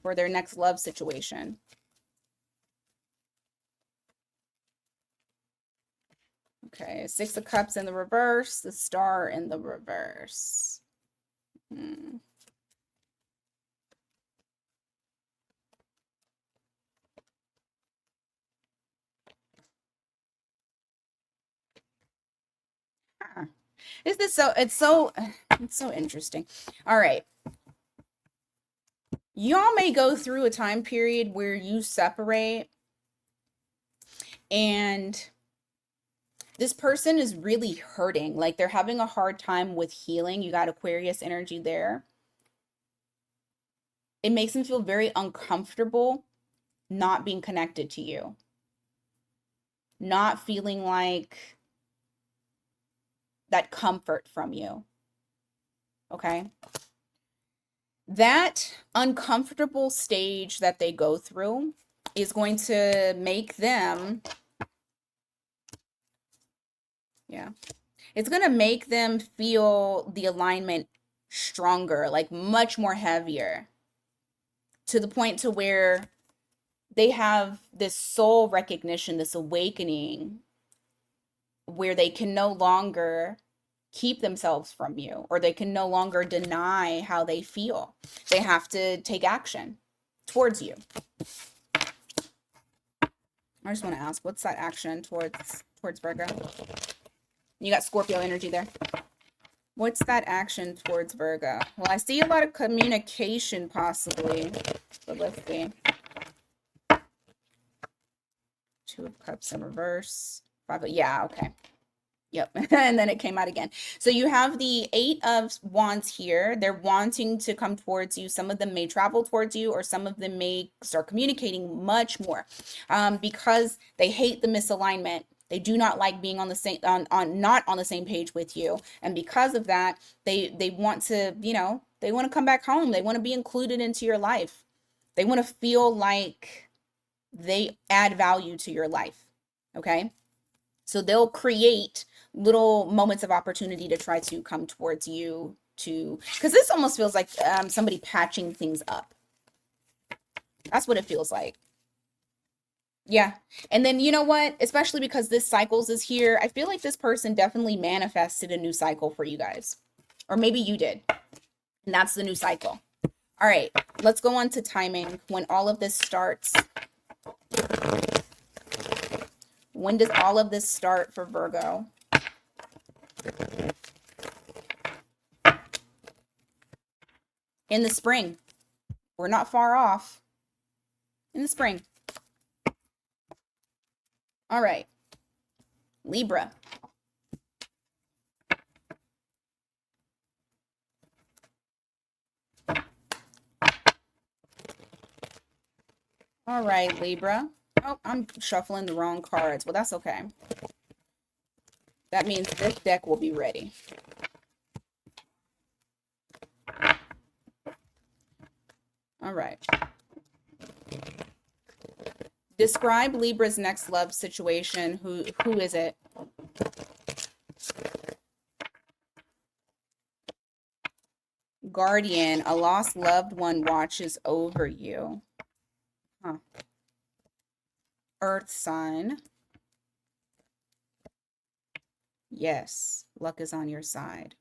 for their next love situation? Okay, 6 of Cups in the reverse, the Star in the reverse. Is this so? It's so interesting. All right. Y'all may go through a time period where you separate and this person is really hurting. Like they're having a hard time with healing. You got Aquarius energy there. It makes them feel very uncomfortable not being connected to you, not feeling like that comfort from you. Okay? That uncomfortable stage that they go through is going to make them, yeah, it's going to make them feel the alignment stronger, like much more heavier, to the point to where they have this soul recognition, this awakening, where they can no longer keep themselves from you, or they can no longer deny how they feel. They have to take action towards you. I just want to ask, what's that action towards Virgo? You got Scorpio energy there. What's that action towards Virgo? Well, I see a lot of communication possibly, but let's see. Two of Cups in reverse. Yeah, okay. Yep. And then it came out again. So you have the Eight of Wands here. They're wanting to come towards you. Some of them may travel towards you, or some of them may start communicating much more, because they hate the misalignment. They do not like being on the same not on the same page with you. And because of that, they want to, they want to come back home. They want to be included into your life. They want to feel like they add value to your life. Okay? So they'll create little moments of opportunity to try to come towards you, because this almost feels like somebody patching things up. That's what it feels like. Yeah. And then, you know what? Especially because this cycles is here, I feel like this person definitely manifested a new cycle for you guys. Or maybe you did. And that's the new cycle. All right. Let's go on to timing. When all of this starts. When does all of this start for Virgo? In the spring. We're not far off. In the spring. All right. Libra. All right, Libra. Oh, I'm shuffling the wrong cards. Well, that's okay. That means this deck will be ready. All right. Describe Libra's next love situation. Who is it? Guardian, a lost loved one watches over you. Huh. Earth sign. Yes, luck is on your side.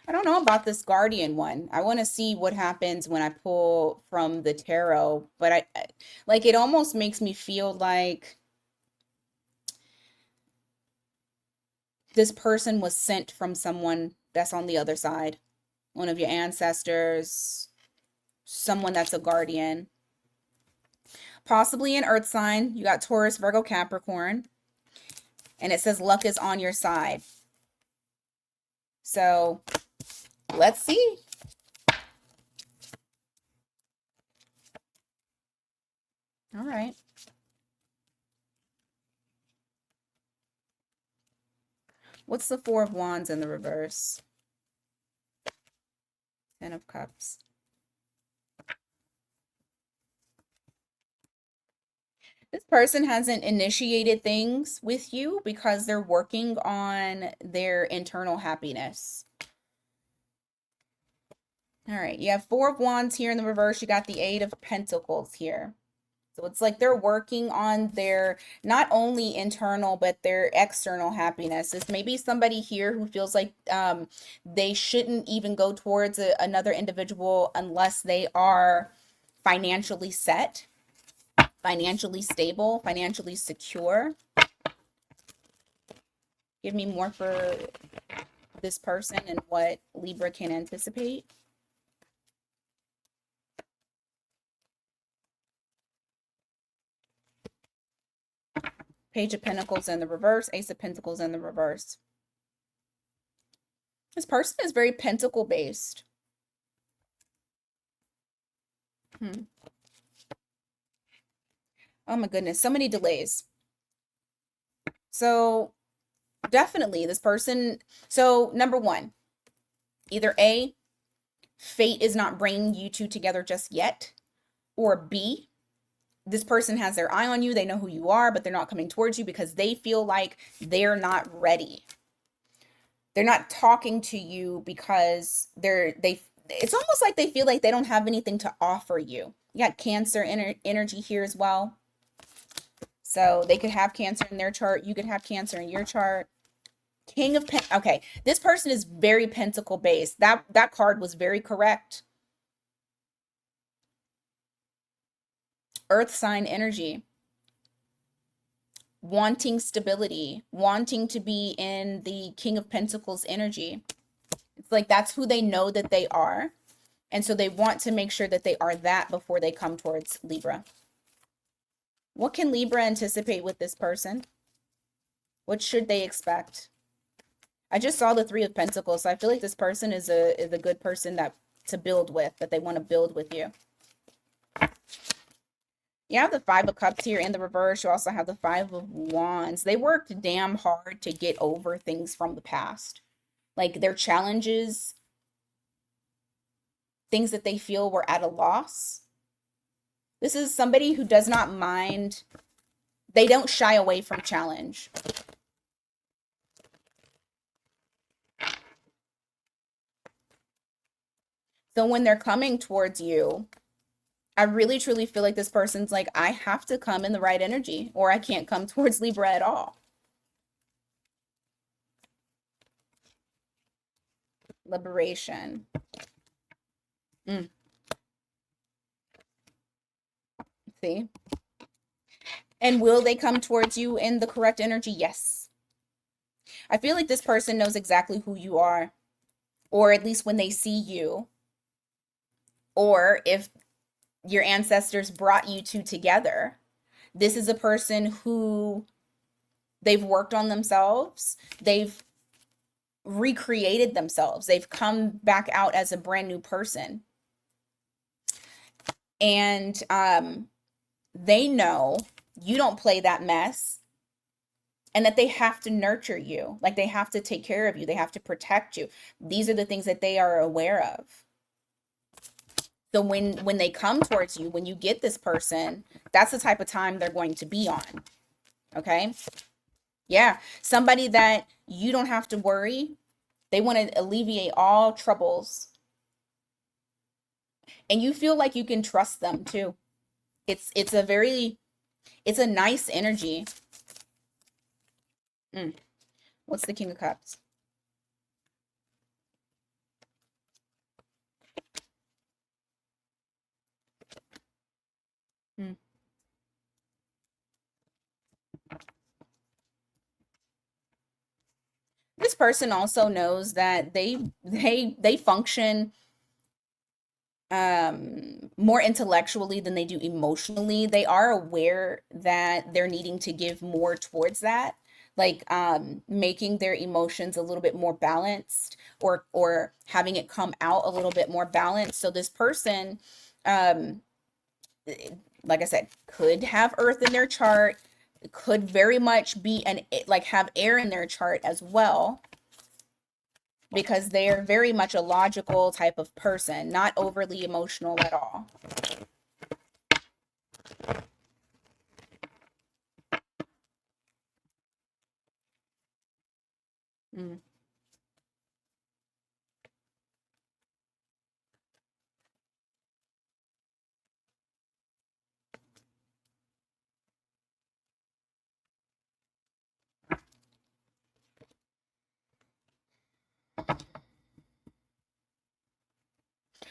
I don't know about this Guardian one. I want to see what happens when I pull from the tarot, but I like, it almost makes me feel like this person was sent from someone that's on the other side. One of your ancestors, someone that's a guardian. Possibly an earth sign. You got Taurus, Virgo, Capricorn. And it says luck is on your side. So let's see. All right. What's the Four of Wands in the reverse? Ten of Cups. This person hasn't initiated things with you because they're working on their internal happiness. All right, you have Four of Wands here in the reverse. You got the Eight of Pentacles here. So it's like they're working on their not only internal, but their external happiness. This may be somebody here who feels like they shouldn't even go towards another individual unless they are financially set, financially stable, financially secure. Give me more for this person and what Libra can anticipate. Page of Pentacles in the reverse, Ace of Pentacles in the reverse. This person is very pentacle based. Hmm. Oh my goodness, so many delays. So definitely this person. So number one, either A, fate is not bringing you two together just yet, or B, this person has their eye on you. They know who you are, but they're not coming towards you because they feel like they're not ready. They're not talking to you because it's almost like they feel like they don't have anything to offer you. You got Cancer energy here as well. So they could have Cancer in their chart. You could have Cancer in your chart. King of okay, this person is very pentacle based. That card was very correct. Earth sign energy. Wanting stability, wanting to be in the King of Pentacles energy. It's like that's who they know that they are. And so they want to make sure that they are that before they come towards Libra. What can Libra anticipate with this person? What should they expect? I just saw the Three of Pentacles, so I feel like this person is a good person to build with, that they want to build with you. You have the Five of Cups here in the reverse. You also have the Five of Wands. They worked damn hard to get over things from the past. Like their challenges, things that they feel were at a loss. This is somebody who does not mind. They don't shy away from challenge. So when they're coming towards you, I really truly feel like this person's like, I have to come in the right energy or I can't come towards Libra at all. Liberation. See? And will they come towards you in the correct energy? Yes. I feel like this person knows exactly who you are, or at least when they see you, or if your ancestors brought you two together, this is a person who they've worked on themselves. They've recreated themselves. They've come back out as a brand new person. And they know you don't play that mess and that they have to nurture you. Like they have to take care of you. They have to protect you. These are the things that they are aware of. So when they come towards you, when you get this person, that's the type of time they're going to be on. Okay? Yeah. Somebody that you don't have to worry. They want to alleviate all troubles. And you feel like you can trust them too. It's a nice energy. What's the King of Cups? This person also knows that they function more intellectually than they do emotionally. They are aware that they're needing to give more towards that, like making their emotions a little bit more balanced, or having it come out a little bit more balanced. So this person, um like I said, could have earth in their chart, could very much be like have air in their chart as well, because they're very much a logical type of person, not overly emotional at all. Mm.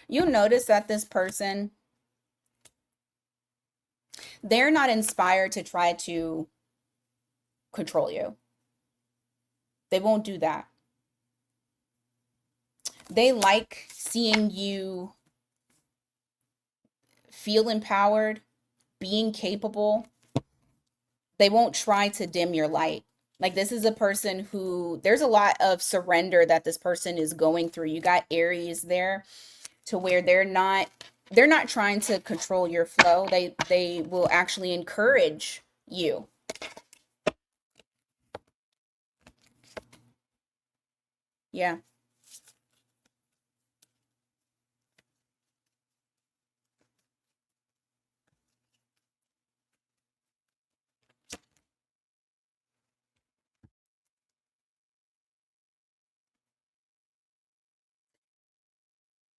You notice that this person, they're not inspired to try to control you. They won't do that. They like seeing you feel empowered, being capable. They won't try to dim your light. Like this is a person who there's a lot of surrender that this person is going through. You got Aries there to where they're not they're not trying to control your flow. They will actually encourage you. Yeah.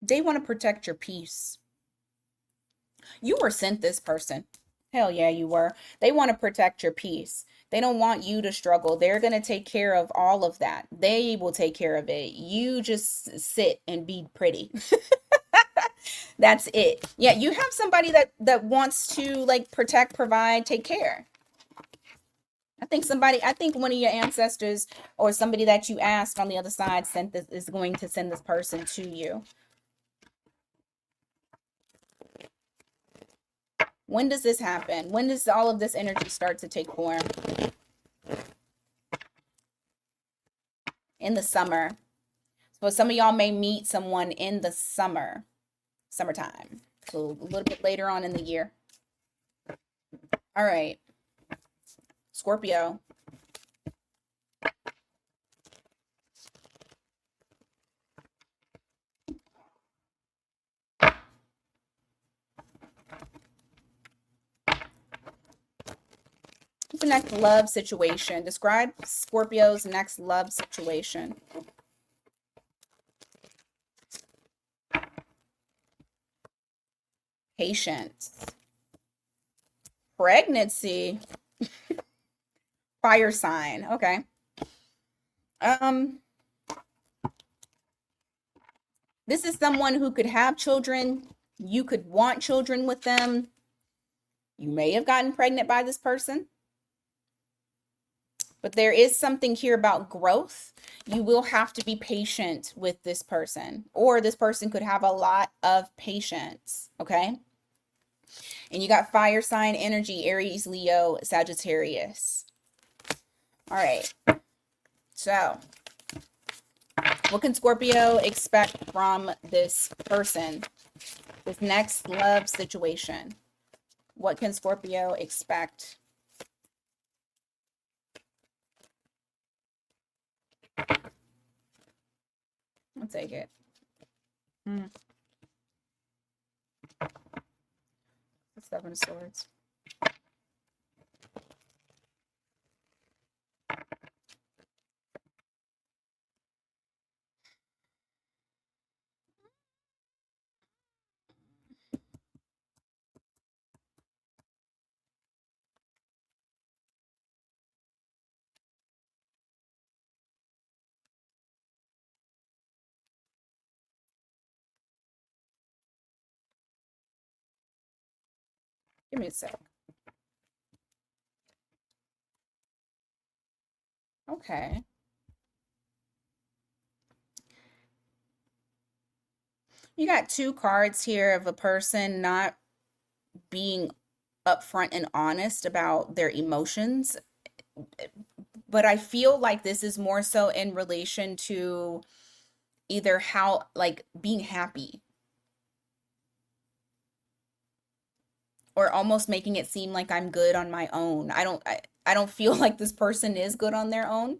They want to protect your peace. You were sent this person. Hell yeah, you were. They want to protect your peace. They don't want you to struggle. They're going to take care of all of that. They will take care of it. You just sit and be pretty. That's it. Yeah, you have somebody that wants to like protect, provide, take care. I think one of your ancestors or somebody that you asked on the other side sent this is going to send this person to you. When does this happen? When does all of this energy start to take form? In the summer. So some of y'all may meet someone in the summertime. So a little bit later on in the year. All right. Scorpio. What's the next love situation? Describe Scorpio's next love situation. Patience. Pregnancy. Fire sign. Okay. This is someone who could have children. You could want children with them. You may have gotten pregnant by this person. But there is something here about growth. You will have to be patient with this person, or this person could have a lot of patience. Okay. And you got fire sign energy, Aries, Leo, Sagittarius. All right. So, what can Scorpio expect from this person? This next love situation. What can Scorpio expect? I'll take it. The Seven of Swords. Give me a sec. Okay. You got two cards here of a person not being upfront and honest about their emotions. But I feel like this is more so in relation to either how, like, being happy or almost making it seem like I'm good on my own. I don't feel like this person is good on their own,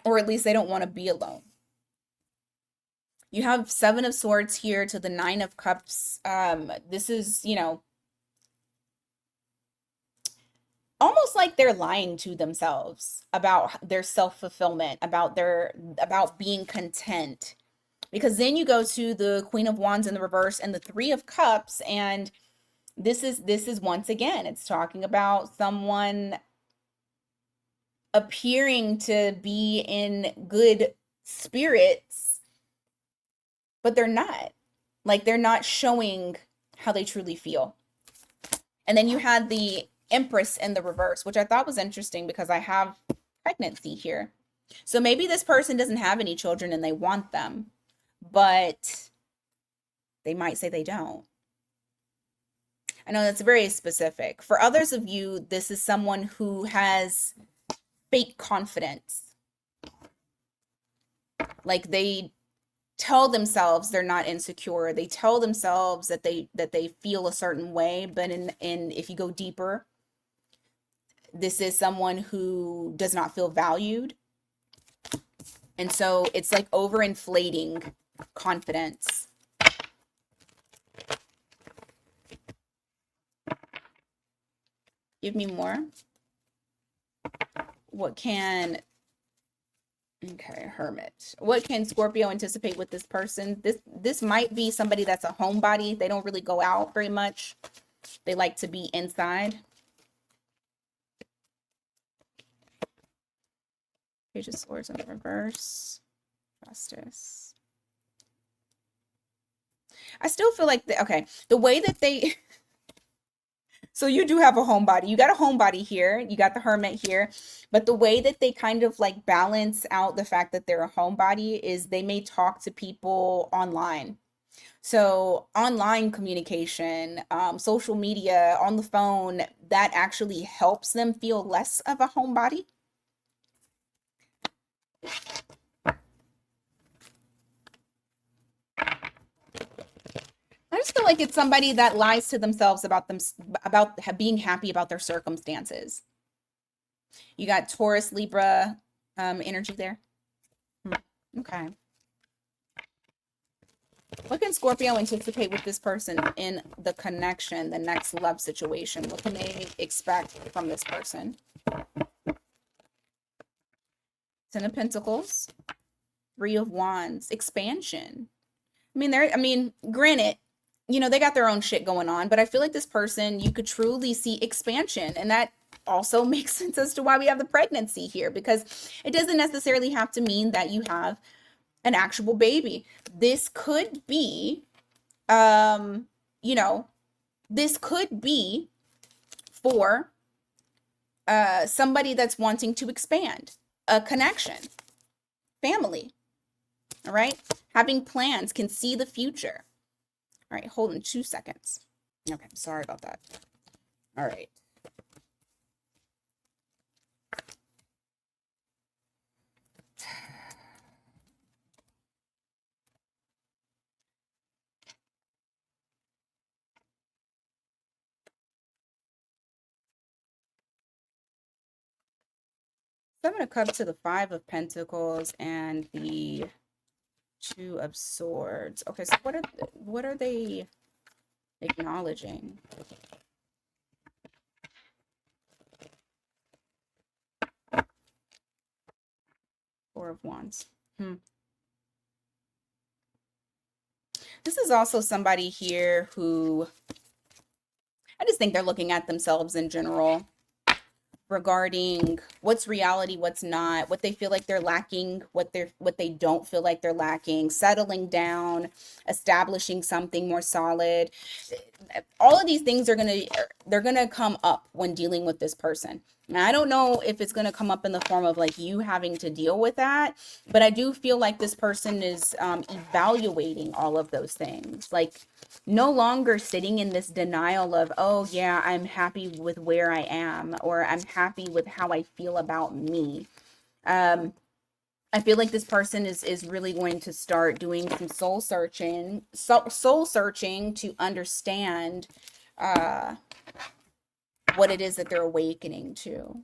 or at least they don't want to be alone. You have Seven of Swords here to the Nine of Cups. This is, almost like they're lying to themselves about their self-fulfillment, about being content. Because then you go to the Queen of Wands in the reverse and the Three of Cups, and this is once again, it's talking about someone appearing to be in good spirits, but they're not. Like, they're not showing how they truly feel. And then you had the Empress in the reverse, which I thought was interesting because I have pregnancy here. So maybe this person doesn't have any children and they want them, but they might say they don't. I know that's very specific. For others of you, this is someone who has fake confidence. Like tell themselves they're not insecure. They tell themselves that they feel a certain way, but in if you go deeper, this is someone who does not feel valued. And so it's like overinflating confidence. Give me more. What can, okay, Hermit. What can Scorpio anticipate with this person? This might be somebody that's a homebody. They don't really go out very much. They like to be inside. Page of Swords in reverse. Justice. I still feel like, okay, the way that they, so you do have a homebody. You got a homebody here. You got the Hermit here. But the way that they kind of like balance out the fact that they're a homebody is they may talk to people online. So online communication, social media, on the phone, that actually helps them feel less of a homebody. I just feel like it's somebody that lies to themselves about being happy about their circumstances. You got Taurus, Libra, energy there. Okay. What can Scorpio anticipate with this person in the connection, the next love situation? What can they expect from this person? Ten of Pentacles, Three of Wands, expansion. I mean, granted, you know, they got their own shit going on, but I feel like this person, you could truly see expansion. And that also makes sense as to why we have the pregnancy here, because it doesn't necessarily have to mean that you have an actual baby. This could be, you know, this could be for somebody that's wanting to expand, a connection, family, all right? Having plans, can see the future. All right, hold on 2 seconds. Okay, sorry about that. All right. Seven of Cups to the Five of Pentacles and the Two of Swords. Okay, so what are they acknowledging? Four of Wands. This is also somebody here who, I just think they're looking at themselves in general regarding what's reality, what's not, what they feel like they're lacking, what they don't feel like they're lacking, settling down, establishing something more solid. All of these things they're gonna come up when dealing with this person. And I don't know if it's gonna come up in the form of like you having to deal with that, but I do feel like this person is evaluating all of those things, like no longer sitting in this denial of, oh yeah, I'm happy with where I am, or I'm happy with how I feel about me. I feel like this person is really going to start doing some soul searching to understand what it is that they're awakening to.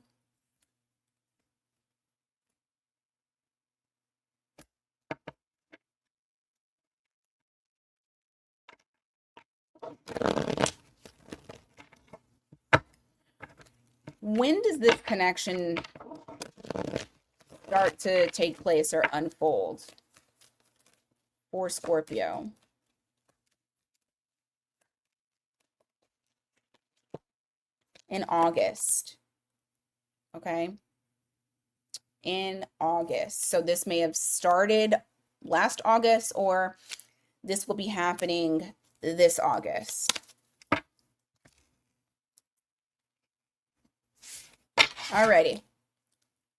When does this connection start to take place or unfold for Scorpio? In August. Okay. In August. So this may have started last August, or this will be happening this August. Alrighty.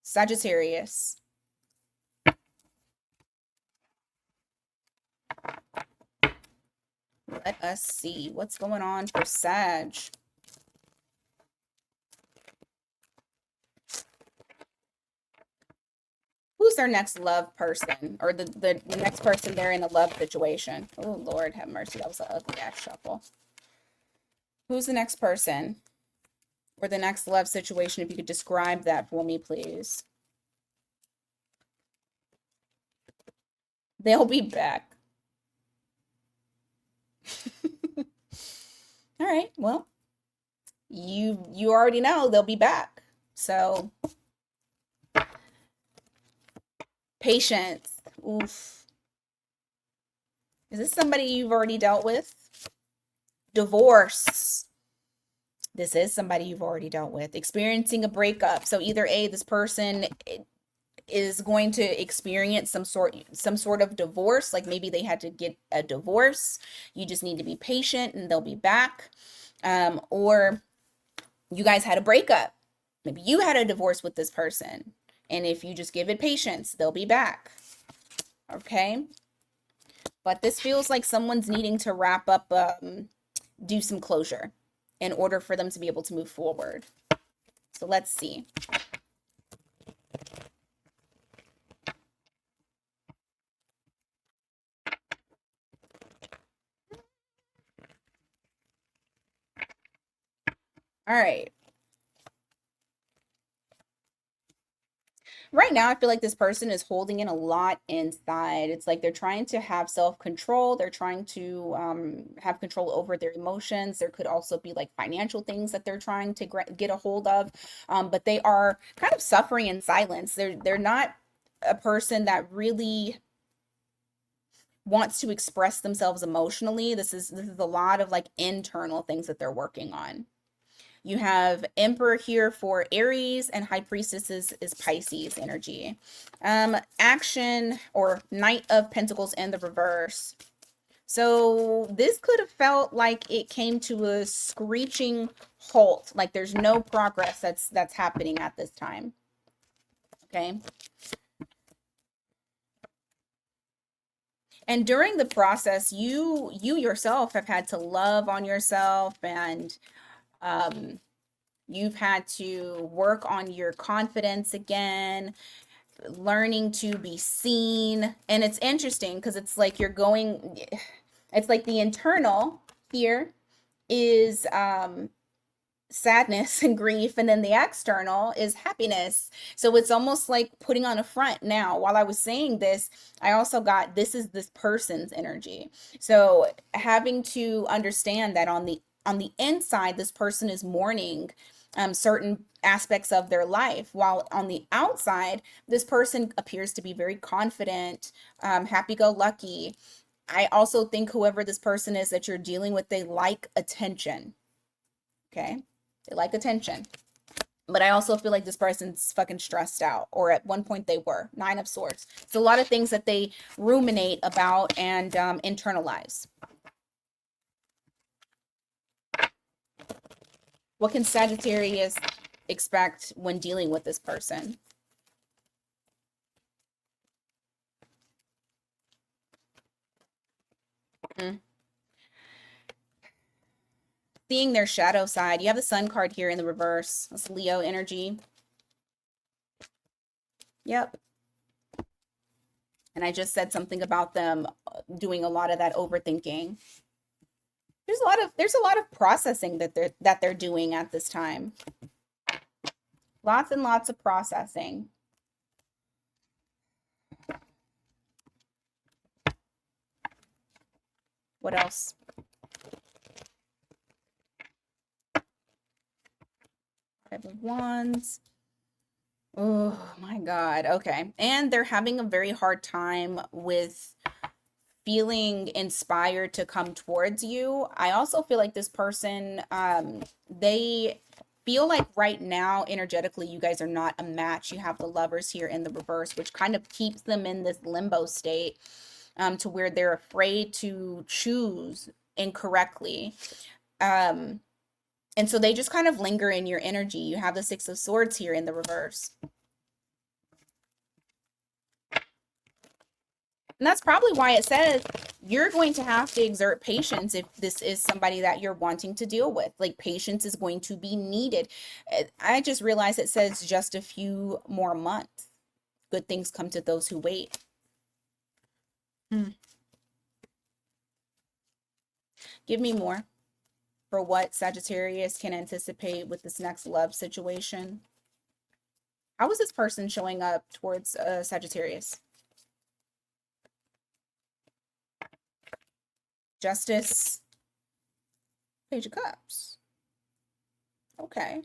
Sagittarius. Let us see what's going on for Sag. Ooh, Who's their next love person, or the next person they're in a love situation? Oh, Lord have mercy. That was an ugly ass shuffle. Who's the next person or the next love situation? If you could describe that for me, please. They'll be back. All right. Well, you already know they'll be back. So, patience. Oof. Is this somebody you've already dealt with? Divorce. This is somebody you've already dealt with. Experiencing a breakup. So either A, this person is going to experience some sort of divorce, like maybe they had to get a divorce. You just need to be patient and they'll be back. Or you guys had a breakup. Maybe you had a divorce with this person. And if you just give it patience, they'll be back. Okay? But this feels like someone's needing to wrap up, do some closure in order for them to be able to move forward. So let's see. All right. Right now, I feel like this person is holding in a lot inside. It's like they're trying to have self-control. They're trying to have control over their emotions. There could also be like financial things that they're trying to get a hold of, but they are kind of suffering in silence. They're not a person that really wants to express themselves emotionally. This is a lot of like internal things that they're working on. You have Emperor here for Aries, and High Priestess is Pisces energy. Action, or Knight of Pentacles in the reverse. So this could have felt like it came to a screeching halt, like there's no progress that's happening at this time. Okay. And during the process, you yourself have had to love on yourself, and you've had to work on your confidence again, learning to be seen. And it's interesting because it's like it's like the internal here is sadness and grief, and then the external is happiness. So it's almost like putting on a front. Now, while I was saying this, I also got this is this person's energy. So having to understand that on the inside, this person is mourning certain aspects of their life, while on the outside, this person appears to be very confident, happy-go-lucky. I also think whoever this person is that you're dealing with, they like attention. Okay, they like attention. But I also feel like this person's fucking stressed out, or at one point they were. Nine of Swords. It's a lot of things that they ruminate about and internalize. What can Sagittarius expect when dealing with this person? Seeing their shadow side. You have the Sun card here in the reverse. That's Leo energy. Yep. And I just said something about them doing a lot of that overthinking. There's a lot of processing that they're doing at this time. Lots and lots of processing. What else? Five of Wands. Oh my God. Okay. And they're having a very hard time with feeling inspired to come towards you. I also feel like this person, they feel like right now, energetically, you guys are not a match. You have the Lovers here in the reverse, which kind of keeps them in this limbo state, to where they're afraid to choose incorrectly. And so they just kind of linger in your energy. You have the Six of Swords here in the reverse. And that's probably why it says you're going to have to exert patience if this is somebody that you're wanting to deal with. Like, patience is going to be needed. I just realized it says just a few more months. good things come to those who wait. Give me more for what Sagittarius can anticipate with this next love situation. How is this person showing up towards Sagittarius? Justice, Page of Cups. Okay.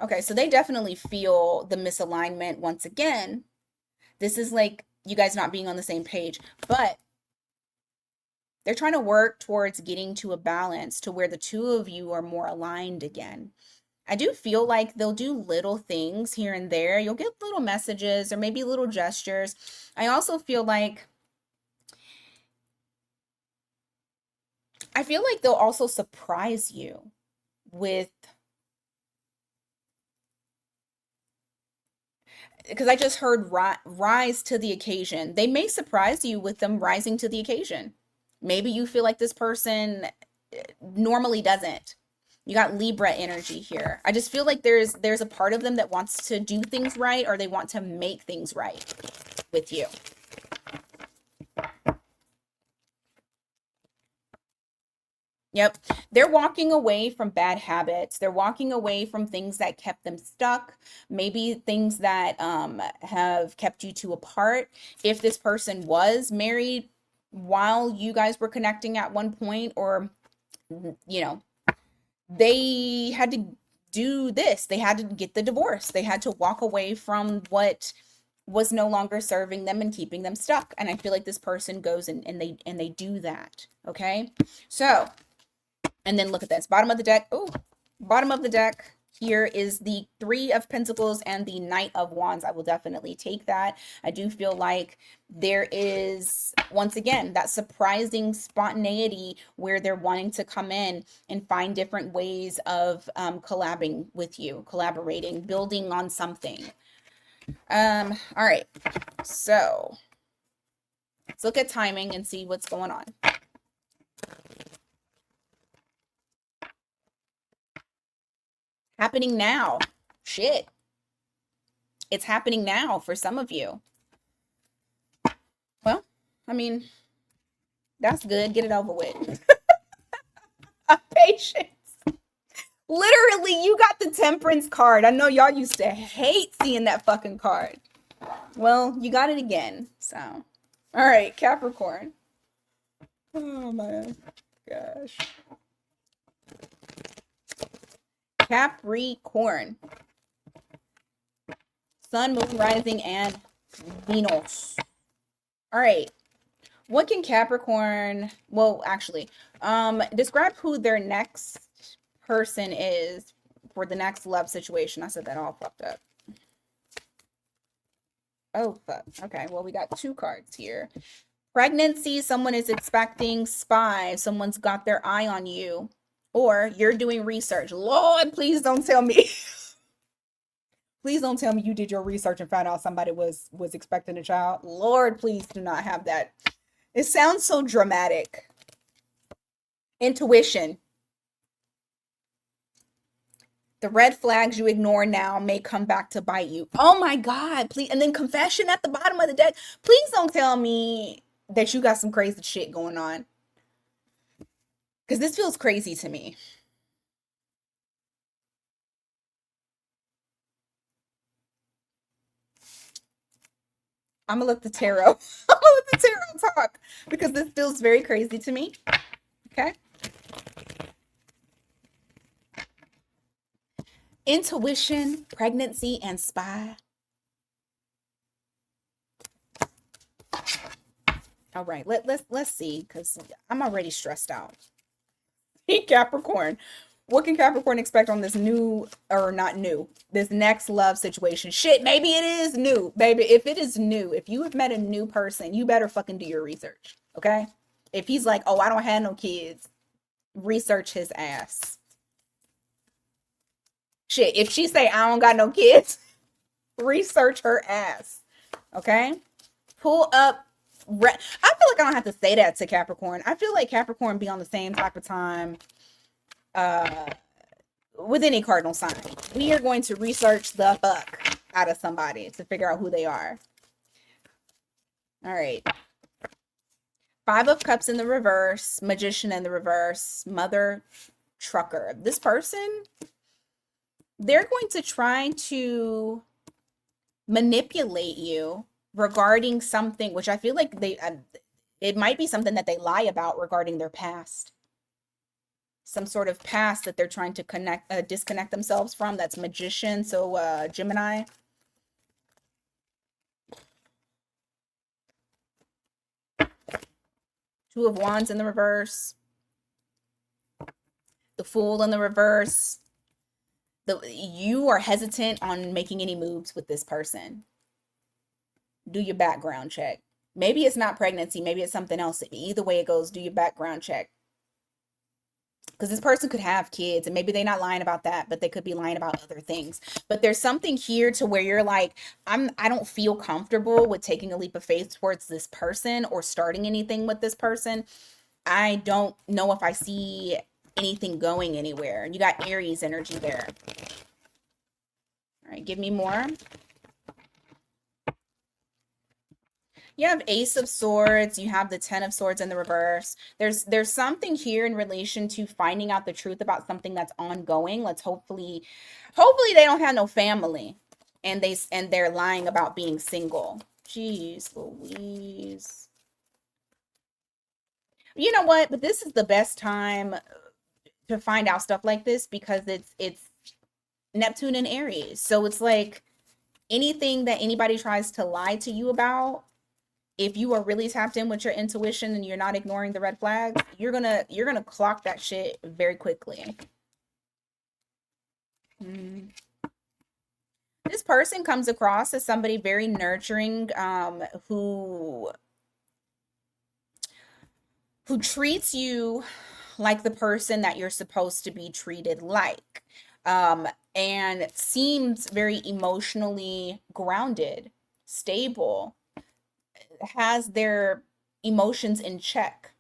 Okay, so they definitely feel the misalignment once again. This is like you guys not being on the same page, but they're trying to work towards getting to a balance to where the two of you are more aligned again. I do feel like they'll do little things here and there. You'll get little messages or maybe little gestures. I also feel like they'll also surprise you with, because I just heard rise to the occasion. They may surprise you with them rising to the occasion. Maybe you feel like this person normally doesn't. You got Libra energy here. I just feel like there's a part of them that wants to do things right, or they want to make things right with you. Yep. They're walking away from bad habits. They're walking away from things that kept them stuck, maybe things that have kept you two apart. If this person was married while you guys were connecting at one point, or, you know, they had to do this. They had to get the divorce. They had to walk away from what was no longer serving them and keeping them stuck. And I feel like this person goes and they do that. Okay. So, and then look at this bottom of the deck. Oh, bottom of the deck. Here is the Three of Pentacles and the Knight of Wands. I will definitely take that. I do feel like there is, once again, that surprising spontaneity where they're wanting to come in and find different ways of collaborating with you, collaborating, building on something. All right. So let's look at timing and see what's going on. Happening now. Shit. It's happening now for some of you. Well, I mean, that's good. Get it over with. Patience. Literally, you got the Temperance card. I know y'all used to hate seeing that fucking card. Well, you got it again. So, all right, Capricorn. Oh my gosh. Capricorn. Sun, Moon, Rising, and Venus. All right. What can Capricorn, well, actually, describe who their next person is for the next love situation. I said that all fucked up. Oh, fuck. Okay, well, we got two cards here. Pregnancy, someone is expecting. Spy, someone's got their eye on you. Or you're doing research. Lord, please don't tell me. Please don't tell me you did your research and found out somebody was expecting a child. Lord, please do not have that. It sounds so dramatic. Intuition. The red flags you ignore now may come back to bite you. Oh my God, please. And then confession at the bottom of the deck. Please don't tell me that you got some crazy shit going on. Because this feels crazy to me. I'm going to let the tarot, talk because this feels very crazy to me. Okay. Intuition, pregnancy, and spy. All right, let's see, because I'm already stressed out. Hey, Capricorn. What can Capricorn expect on this new, or not new, this next love situation? Shit, maybe it is new, baby. If it is new, if you have met a new person, you better fucking do your research, okay? If he's like, oh, I don't have no kids, research his ass. Shit, if she say, I don't got no kids, research her ass, okay? Pull up. I feel like I don't have to say that to Capricorn. I feel like Capricorn be on the same type of time with any cardinal sign. We are going to research the fuck out of somebody to figure out who they are. All right. Five of Cups in the reverse, Magician in the reverse, Mother Trucker. This person, they're going to try to manipulate you regarding something, which I feel like it might be something that they lie about regarding their past. Some sort of past that they're trying to disconnect themselves from. That's Magician, so Gemini. Two of Wands in the reverse. The Fool in the reverse. You are hesitant on making any moves with this person. Do your background check. Maybe it's not pregnancy. Maybe it's something else. Either way it goes, do your background check. Because this person could have kids and maybe they're not lying about that, but they could be lying about other things. But there's something here to where you're like, I don't feel comfortable with taking a leap of faith towards this person or starting anything with this person. I don't know if I see anything going anywhere. You got Aries energy there. All right, give me more. You have Ace of Swords, you have the Ten of Swords in the reverse. There's something here in relation to finding out the truth about something that's ongoing. Let's hopefully they don't have no family and they're lying about being single. Jeez Louise. You know what? But this is the best time to find out stuff like this because it's Neptune and Aries. So it's like anything that anybody tries to lie to you about, if you are really tapped in with your intuition and you're not ignoring the red flags, you're gonna clock that shit very quickly. This person comes across as somebody very nurturing, who treats you like the person that you're supposed to be treated like, and seems very emotionally grounded, stable, has their emotions in check.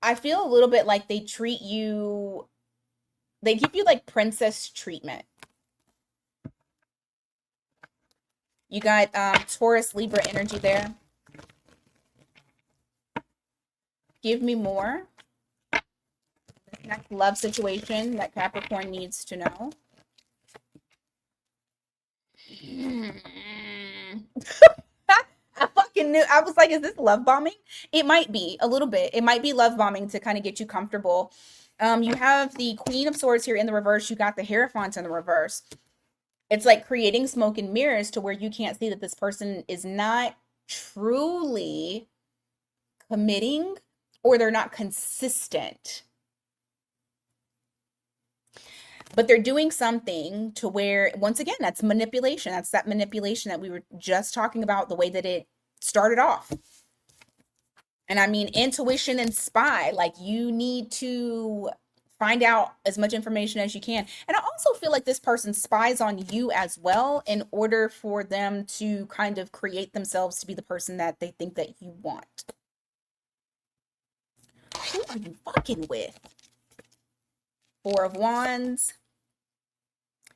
I feel a little bit like they give you like princess treatment. You got Taurus, Libra energy there. Give me more. This next love situation that Capricorn needs to know. I fucking knew. I was like, is this love bombing? It might be a little bit. It might be love bombing to kind of get you comfortable. You have the Queen of Swords here in the reverse. You got the Hierophant in the reverse. It's like creating smoke and mirrors to where you can't see that this person is not truly committing or they're not consistent. But they're doing something to where, once again, that's manipulation. That's that manipulation that we were just talking about, the way that it started off. And I mean, intuition and spy, like you need to find out as much information as you can. And I also feel like this person spies on you as well in order for them to kind of create themselves to be the person that they think that you want. Who are you fucking with? Four of Wands.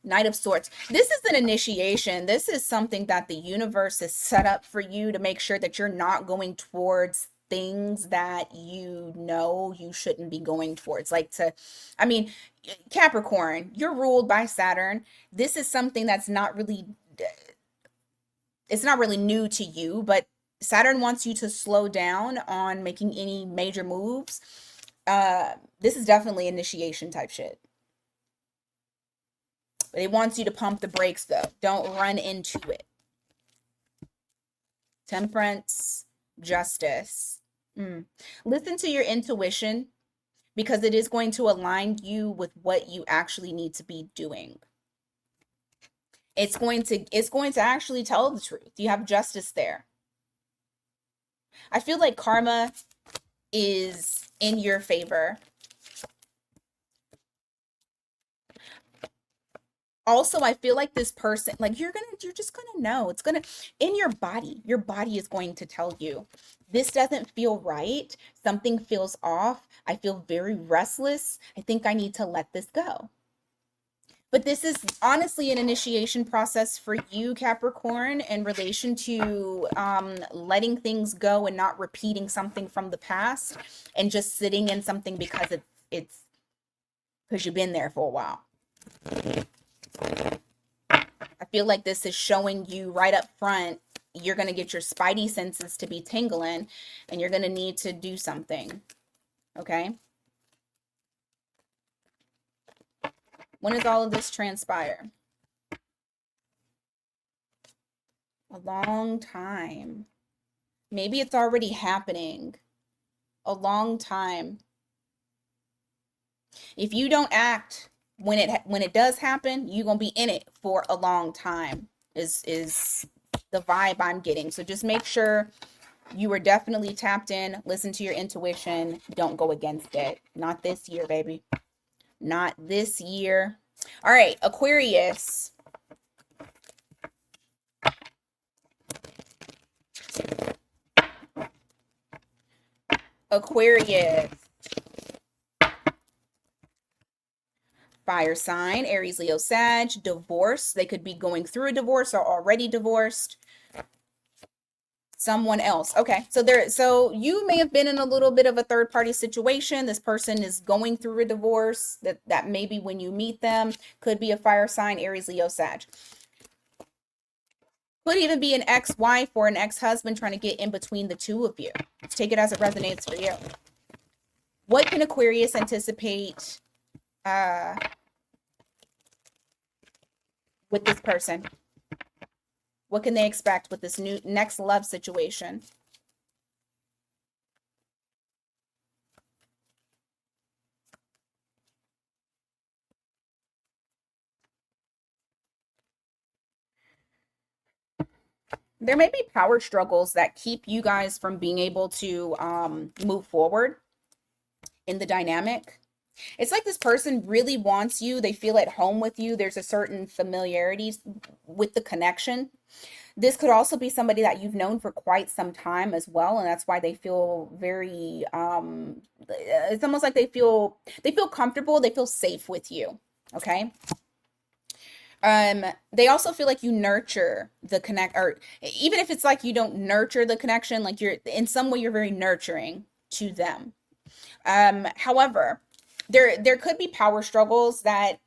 Knight of Swords. This is an initiation. This is something that the universe is set up for you to make sure that you're not going towards things that you know you shouldn't be going towards. I mean, Capricorn, you're ruled by Saturn. This is something that's it's not really new to you, but Saturn wants you to slow down on making any major moves. This is definitely initiation type shit. But it wants you to pump the brakes, though. Don't run into it. Temperance, justice. Listen to your intuition because it is going to align you with what you actually need to be doing. It's going to actually tell the truth. You have justice there. I feel like karma is in your favor. Also, I feel like this person, like you're just gonna know. It's gonna, in your body is going to tell you, this doesn't feel right. Something feels off. I feel very restless. I think I need to let this go. But this is honestly an initiation process for you, Capricorn, in relation to letting things go and not repeating something from the past and just sitting in something because it's because you've been there for a while. I feel like this is showing you right up front, you're going to get your spidey senses to be tingling and you're going to need to do something. Okay? When does all of this transpire? A long time. Maybe it's already happening. A long time. If you don't act when it does happen, you're gonna be in it for a long time. Is the vibe I'm getting. So just make sure you are definitely tapped in. Listen to your intuition. Don't go against it. Not this year, baby. Not this year. All right, Aquarius. Aquarius. Fire sign, Aries, Leo, Sag, divorce. They could be going through a divorce or already divorced. Someone else. Okay. So you may have been in a little bit of a third party situation. This person is going through a divorce. That maybe when you meet them could be a fire sign, Aries, Leo, Sag. Could even be an ex-wife or an ex-husband trying to get in between the two of you. Let's take it as it resonates for you. What can Aquarius anticipate with this person? What can they expect with this new next love situation? There may be power struggles that keep you guys from being able to move forward in the dynamic. It's like this person really wants you. They feel at home with you. There's a certain familiarity with the connection. This could also be somebody that you've known for quite some time as well, and that's why they feel very it's almost like they feel comfortable, they feel safe with you. Okay? They also feel like you nurture the connect, or even if it's like you don't nurture the connection, like you're in some way you're very nurturing to them. However, there could be power struggles that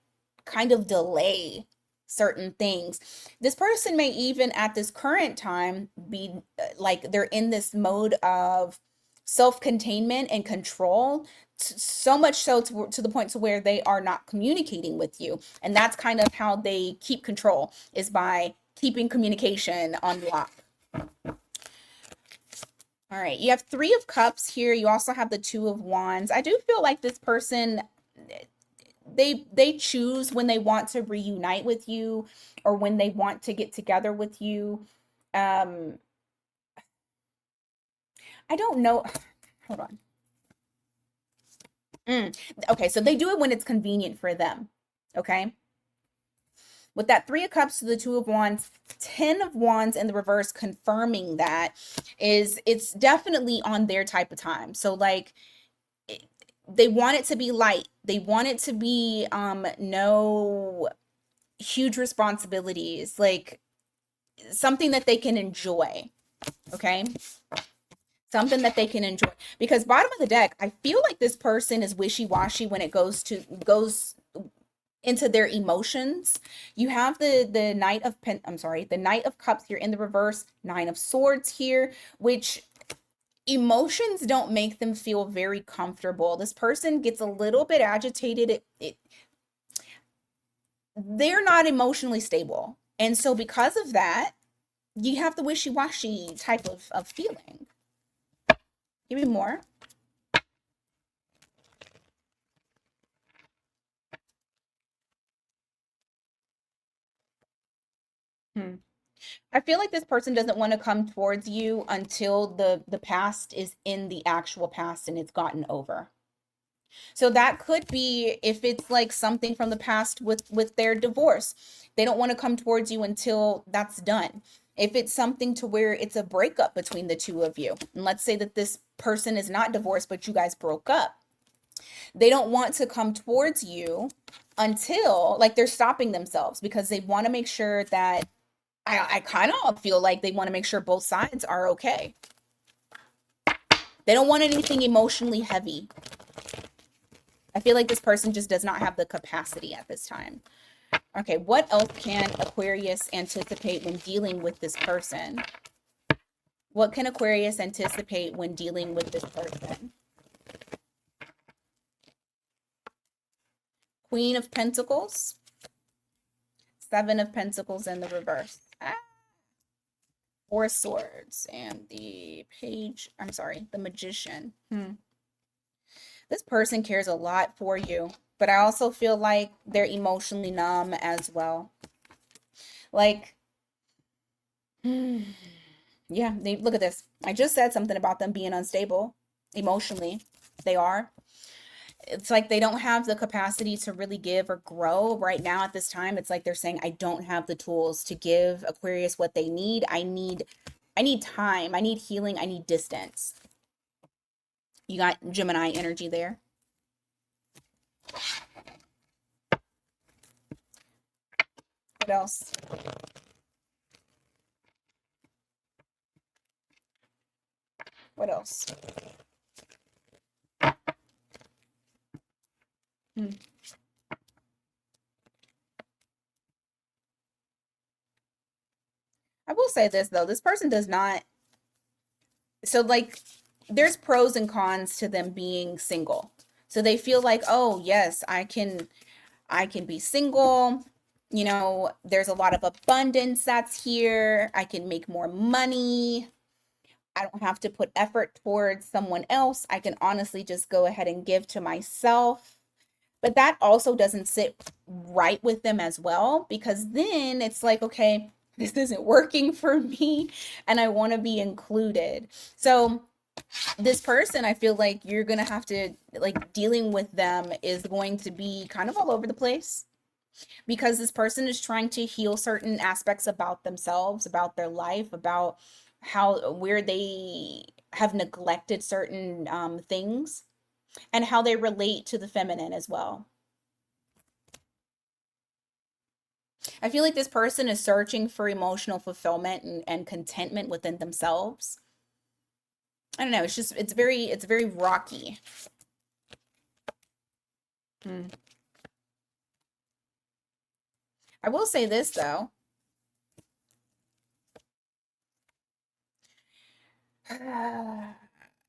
kind of delay certain things. This person may even at this current time be like they're in this mode of self-containment and control, so much so to the point to where they are not communicating with you. And that's kind of how they keep control, is by keeping communication on lock. All right, you have Three of Cups here. You also have the Two of Wands. I do feel like this person, they choose when they want to reunite with you or when they want to get together with you. Um, I don't know. Hold on. Okay, so they do it when it's convenient for them. Okay. With that Three of Cups to the Two of Wands, 10 of Wands in the reverse, confirming that it's definitely on their type of time. So like they want it to be light. They want it to be no huge responsibilities, like something that they can enjoy. Okay? Something that they can enjoy. Because bottom of the deck, I feel like this person is wishy-washy when it goes into their emotions. You have the the Knight of Cups here in the reverse, Nine of Swords here, which emotions don't make them feel very comfortable. This person gets a little bit agitated. They're not emotionally stable. And so because of that, you have the wishy-washy type of feeling. Give me more. Hmm. I feel like this person doesn't want to come towards you until the past is in the actual past and it's gotten over. So that could be if it's like something from the past with their divorce. They don't want to come towards you until that's done. If it's something to where it's a breakup between the two of you, and let's say that this person is not divorced, but you guys broke up, they don't want to come towards you until like they're stopping themselves because they want to make sure that I kind of feel like they want to make sure both sides are okay. They don't want anything emotionally heavy. I feel like this person just does not have the capacity at this time. Okay, what else can Aquarius anticipate when dealing with this person? What can Aquarius anticipate when dealing with this person? Queen of Pentacles, Seven of Pentacles in the reverse. Four of Swords and the Page, I'm sorry, the Magician. This person cares a lot for you, but I also feel like they're emotionally numb as well. Like, yeah, look at this. I just said something about them being unstable emotionally. They are. It's like they don't have the capacity to really give or grow right now at this time. It's like they're saying, I don't have the tools to give Aquarius what they need. I need time. I need healing. I need distance. You got Gemini energy there. What else? What else? I will say this though, this person does not, so like there's pros and cons to them being single. So they feel like, oh yes, I can be single. You know, there's a lot of abundance that's here. I can make more money. I don't have to put effort towards someone else. I can honestly just go ahead and give to myself. But that also doesn't sit right with them as well, because then it's like, okay, this isn't working for me and I want to be included. So this person, I feel like you're going to have to, like, dealing with them is going to be kind of all over the place, because this person is trying to heal certain aspects about themselves, about their life, about where they have neglected certain things, and how they relate to the feminine as well. I feel like this person is searching for emotional fulfillment and contentment within themselves. I don't know. It's just, it's very rocky. I will say this though.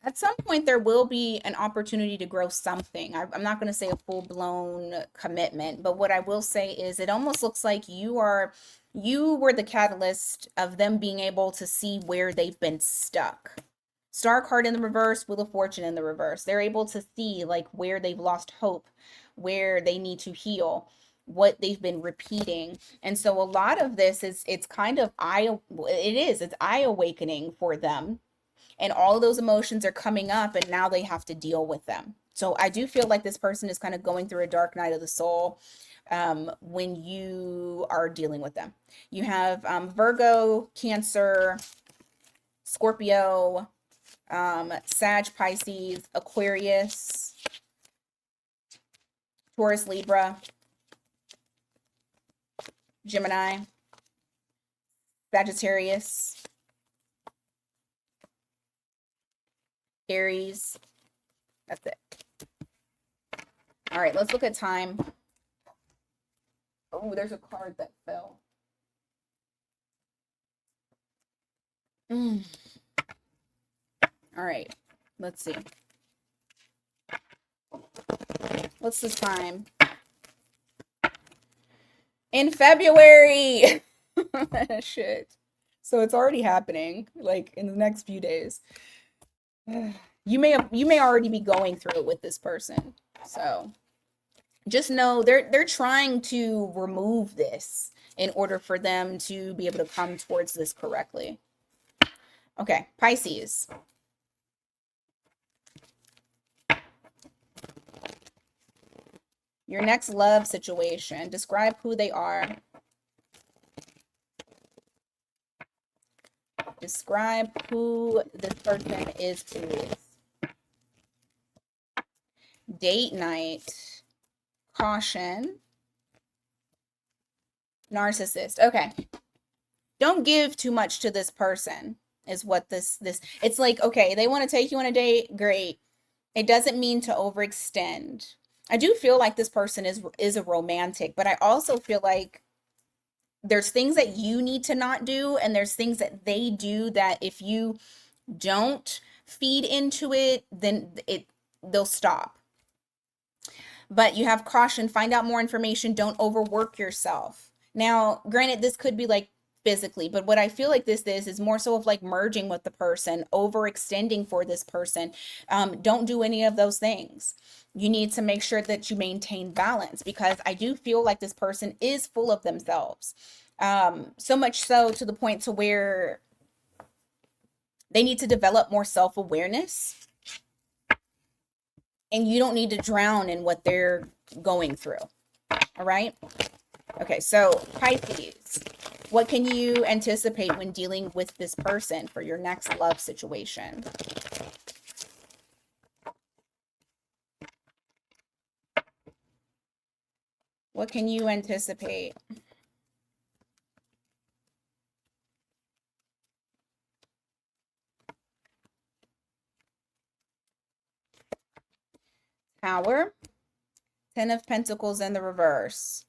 At some point, there will be an opportunity to grow something. I'm not going to say a full-blown commitment, but what I will say is it almost looks like you were the catalyst of them being able to see where they've been stuck. Star card in the reverse, Wheel of Fortune in the reverse. They're able to see like where they've lost hope, where they need to heal, what they've been repeating. And so a lot of this is, it's kind of it's eye awakening for them, and all of those emotions are coming up and now they have to deal with them. So I do feel like this person is kind of going through a dark night of the soul when you are dealing with them. You have Virgo, Cancer, Scorpio, Sag, Pisces, Aquarius, Taurus, Libra, Gemini, Sagittarius, Aries. That's it. All right, let's look at time. Oh, there's a card that fell. All right, let's see. What's the time? In February. Shit. So it's already happening, like in the next few days. You may already be going through it with this person. So just know they're trying to remove this in order for them to be able to come towards this correctly. Okay, Pisces. Your next love situation. Describe who they are. Describe who this person is, please. Date night. Caution. Narcissist. Okay. Don't give too much to this person is what this it's like, okay, they want to take you on a date, great. It doesn't mean to overextend. I do feel like this person is a romantic, but I also feel like there's things that you need to not do, and there's things that they do that if you don't feed into it, then they'll stop. But you have caution, find out more information, don't overwork yourself. Now, granted, this could be like physically, but what I feel like this is more so of like merging with the person, overextending for this person. Don't do any of those things. You need to make sure that you maintain balance, because I do feel like this person is full of themselves. So much so to the point to where they need to develop more self-awareness, and you don't need to drown in what they're going through. All right. Okay. So Pisces, what can you anticipate when dealing with this person for your next love situation? What can you anticipate? Tower, 10 of Pentacles in the reverse.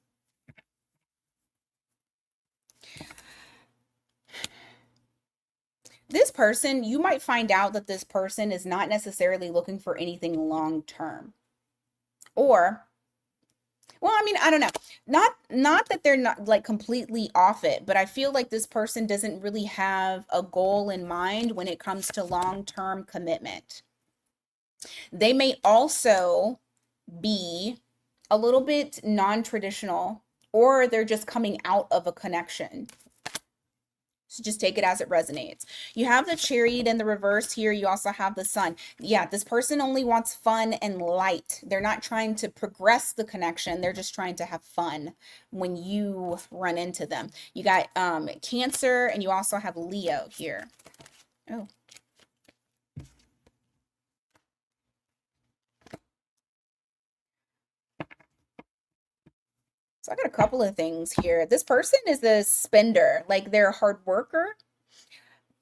This person, you might find out that this person is not necessarily looking for anything long term. Or, well, I mean, I don't know. Not that they're not like completely off it, but I feel like this person doesn't really have a goal in mind when it comes to long-term commitment. They may also be a little bit non-traditional, or they're just coming out of a connection. So just take it as it resonates. You have the Chariot in the reverse here. You also have the Sun. Yeah, this person only wants fun and light. They're not trying to progress the connection. They're just trying to have fun when you run into them. You got Cancer, and you also have Leo here. Oh. So I got a couple of things here. This person is a spender, like they're a hard worker,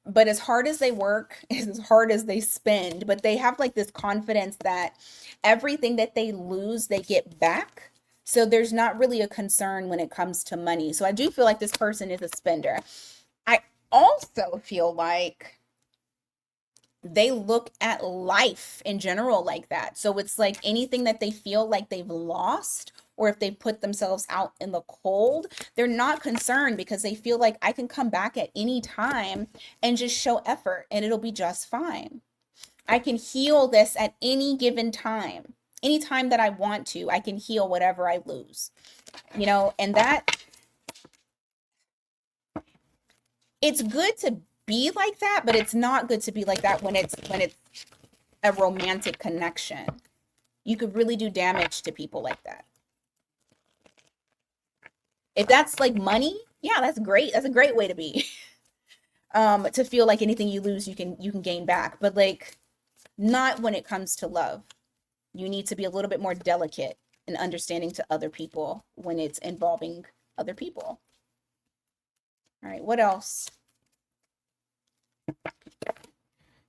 but as hard as they work is as hard as they spend. But they have like this confidence that everything that they lose, they get back. So there's not really a concern when it comes to money. So I do feel like this person is a spender. I also feel like they look at life in general like that. So it's like anything that they feel like they've lost, or if they put themselves out in the cold, they're not concerned, because they feel like I can come back at any time and just show effort and it'll be just fine. I can heal this at any given time. Anytime that I want to, I can heal whatever I lose. And that it's good to be like that, but it's not good to be like that when it's a romantic connection. You could really do damage to people like that. If that's like money, yeah, that's great. That's a great way to be. To feel like anything you lose, you can gain back, but like not when it comes to love. You need to be a little bit more delicate and understanding to other people when it's involving other people. All right, what else?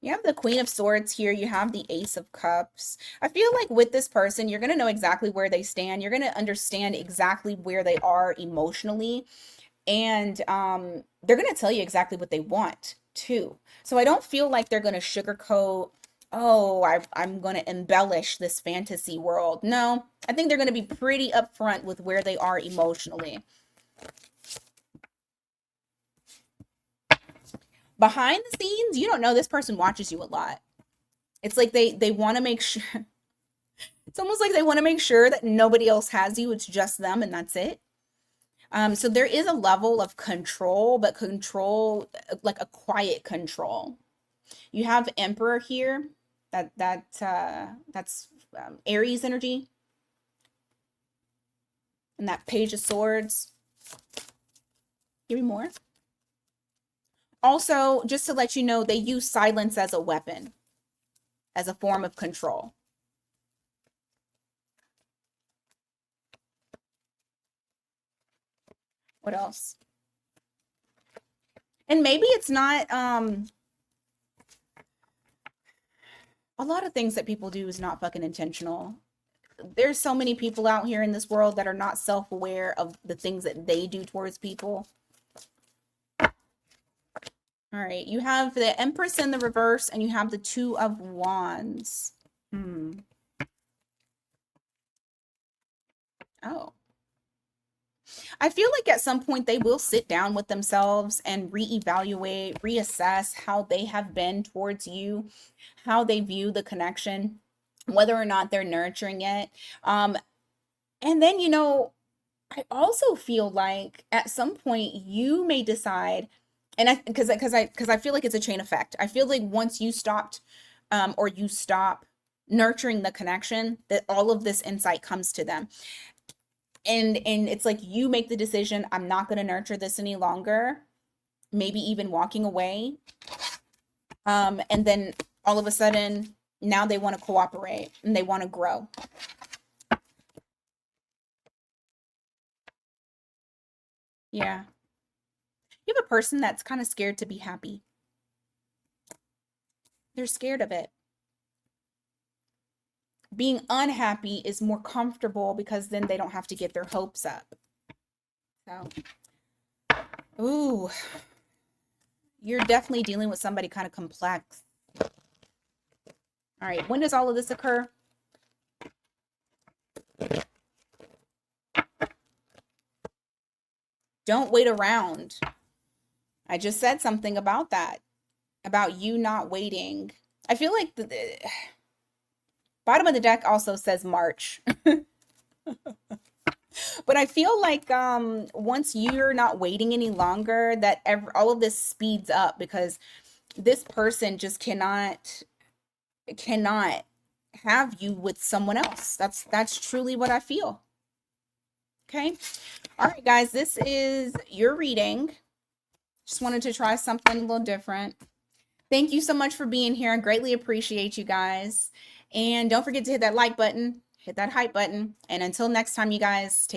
You have the Queen of Swords here. You have the Ace of Cups. I feel like with this person, you're going to know exactly where they stand. You're going to understand exactly where they are emotionally. And they're going to tell you exactly what they want, too. So I don't feel like they're going to sugarcoat, oh, I'm going to embellish this fantasy world. No, I think they're going to be pretty upfront with where they are emotionally. Behind the scenes, you don't know this person watches you a lot. It's like they want to make sure. It's almost like they want to make sure that nobody else has you. It's just them, and that's it. So there is a level of control, but control, like a quiet control. You have Emperor here. That's Aries energy, and that Page of Swords. Give me more. Also, just to let you know, they use silence as a weapon, as a form of control. What else? And maybe it's not, a lot of things that people do is not fucking intentional. There's so many people out here in this world that are not self-aware of the things that they do towards people. All right, you have the Empress in the reverse, and you have the Two of Wands. Oh. I feel like at some point they will sit down with themselves and reevaluate, reassess how they have been towards you, how they view the connection, whether or not they're nurturing it. And then, you know, I also feel like at some point you may decide, and because I feel like it's a chain effect. I feel like once you stopped, or you stop nurturing the connection, that all of this insight comes to them. And it's like you make the decision, I'm not going to nurture this any longer, maybe even walking away. And then all of a sudden, now they want to cooperate and they want to grow. Yeah. You have a person that's kind of scared to be happy. They're scared of it. Being unhappy is more comfortable because then they don't have to get their hopes up. So, ooh, you're definitely dealing with somebody kind of complex. All right, when does all of this occur? Don't wait around. I just said something about that, about you not waiting. I feel like the bottom of the deck also says March. But I feel like once you're not waiting any longer, that all of this speeds up because this person just cannot have you with someone else. That's truly what I feel. Okay. All right, guys, this is your reading. Just wanted to try something a little different. Thank you so much for being here. I greatly appreciate you guys. And don't forget to hit that like button, hit that hype button. And until next time, you guys, take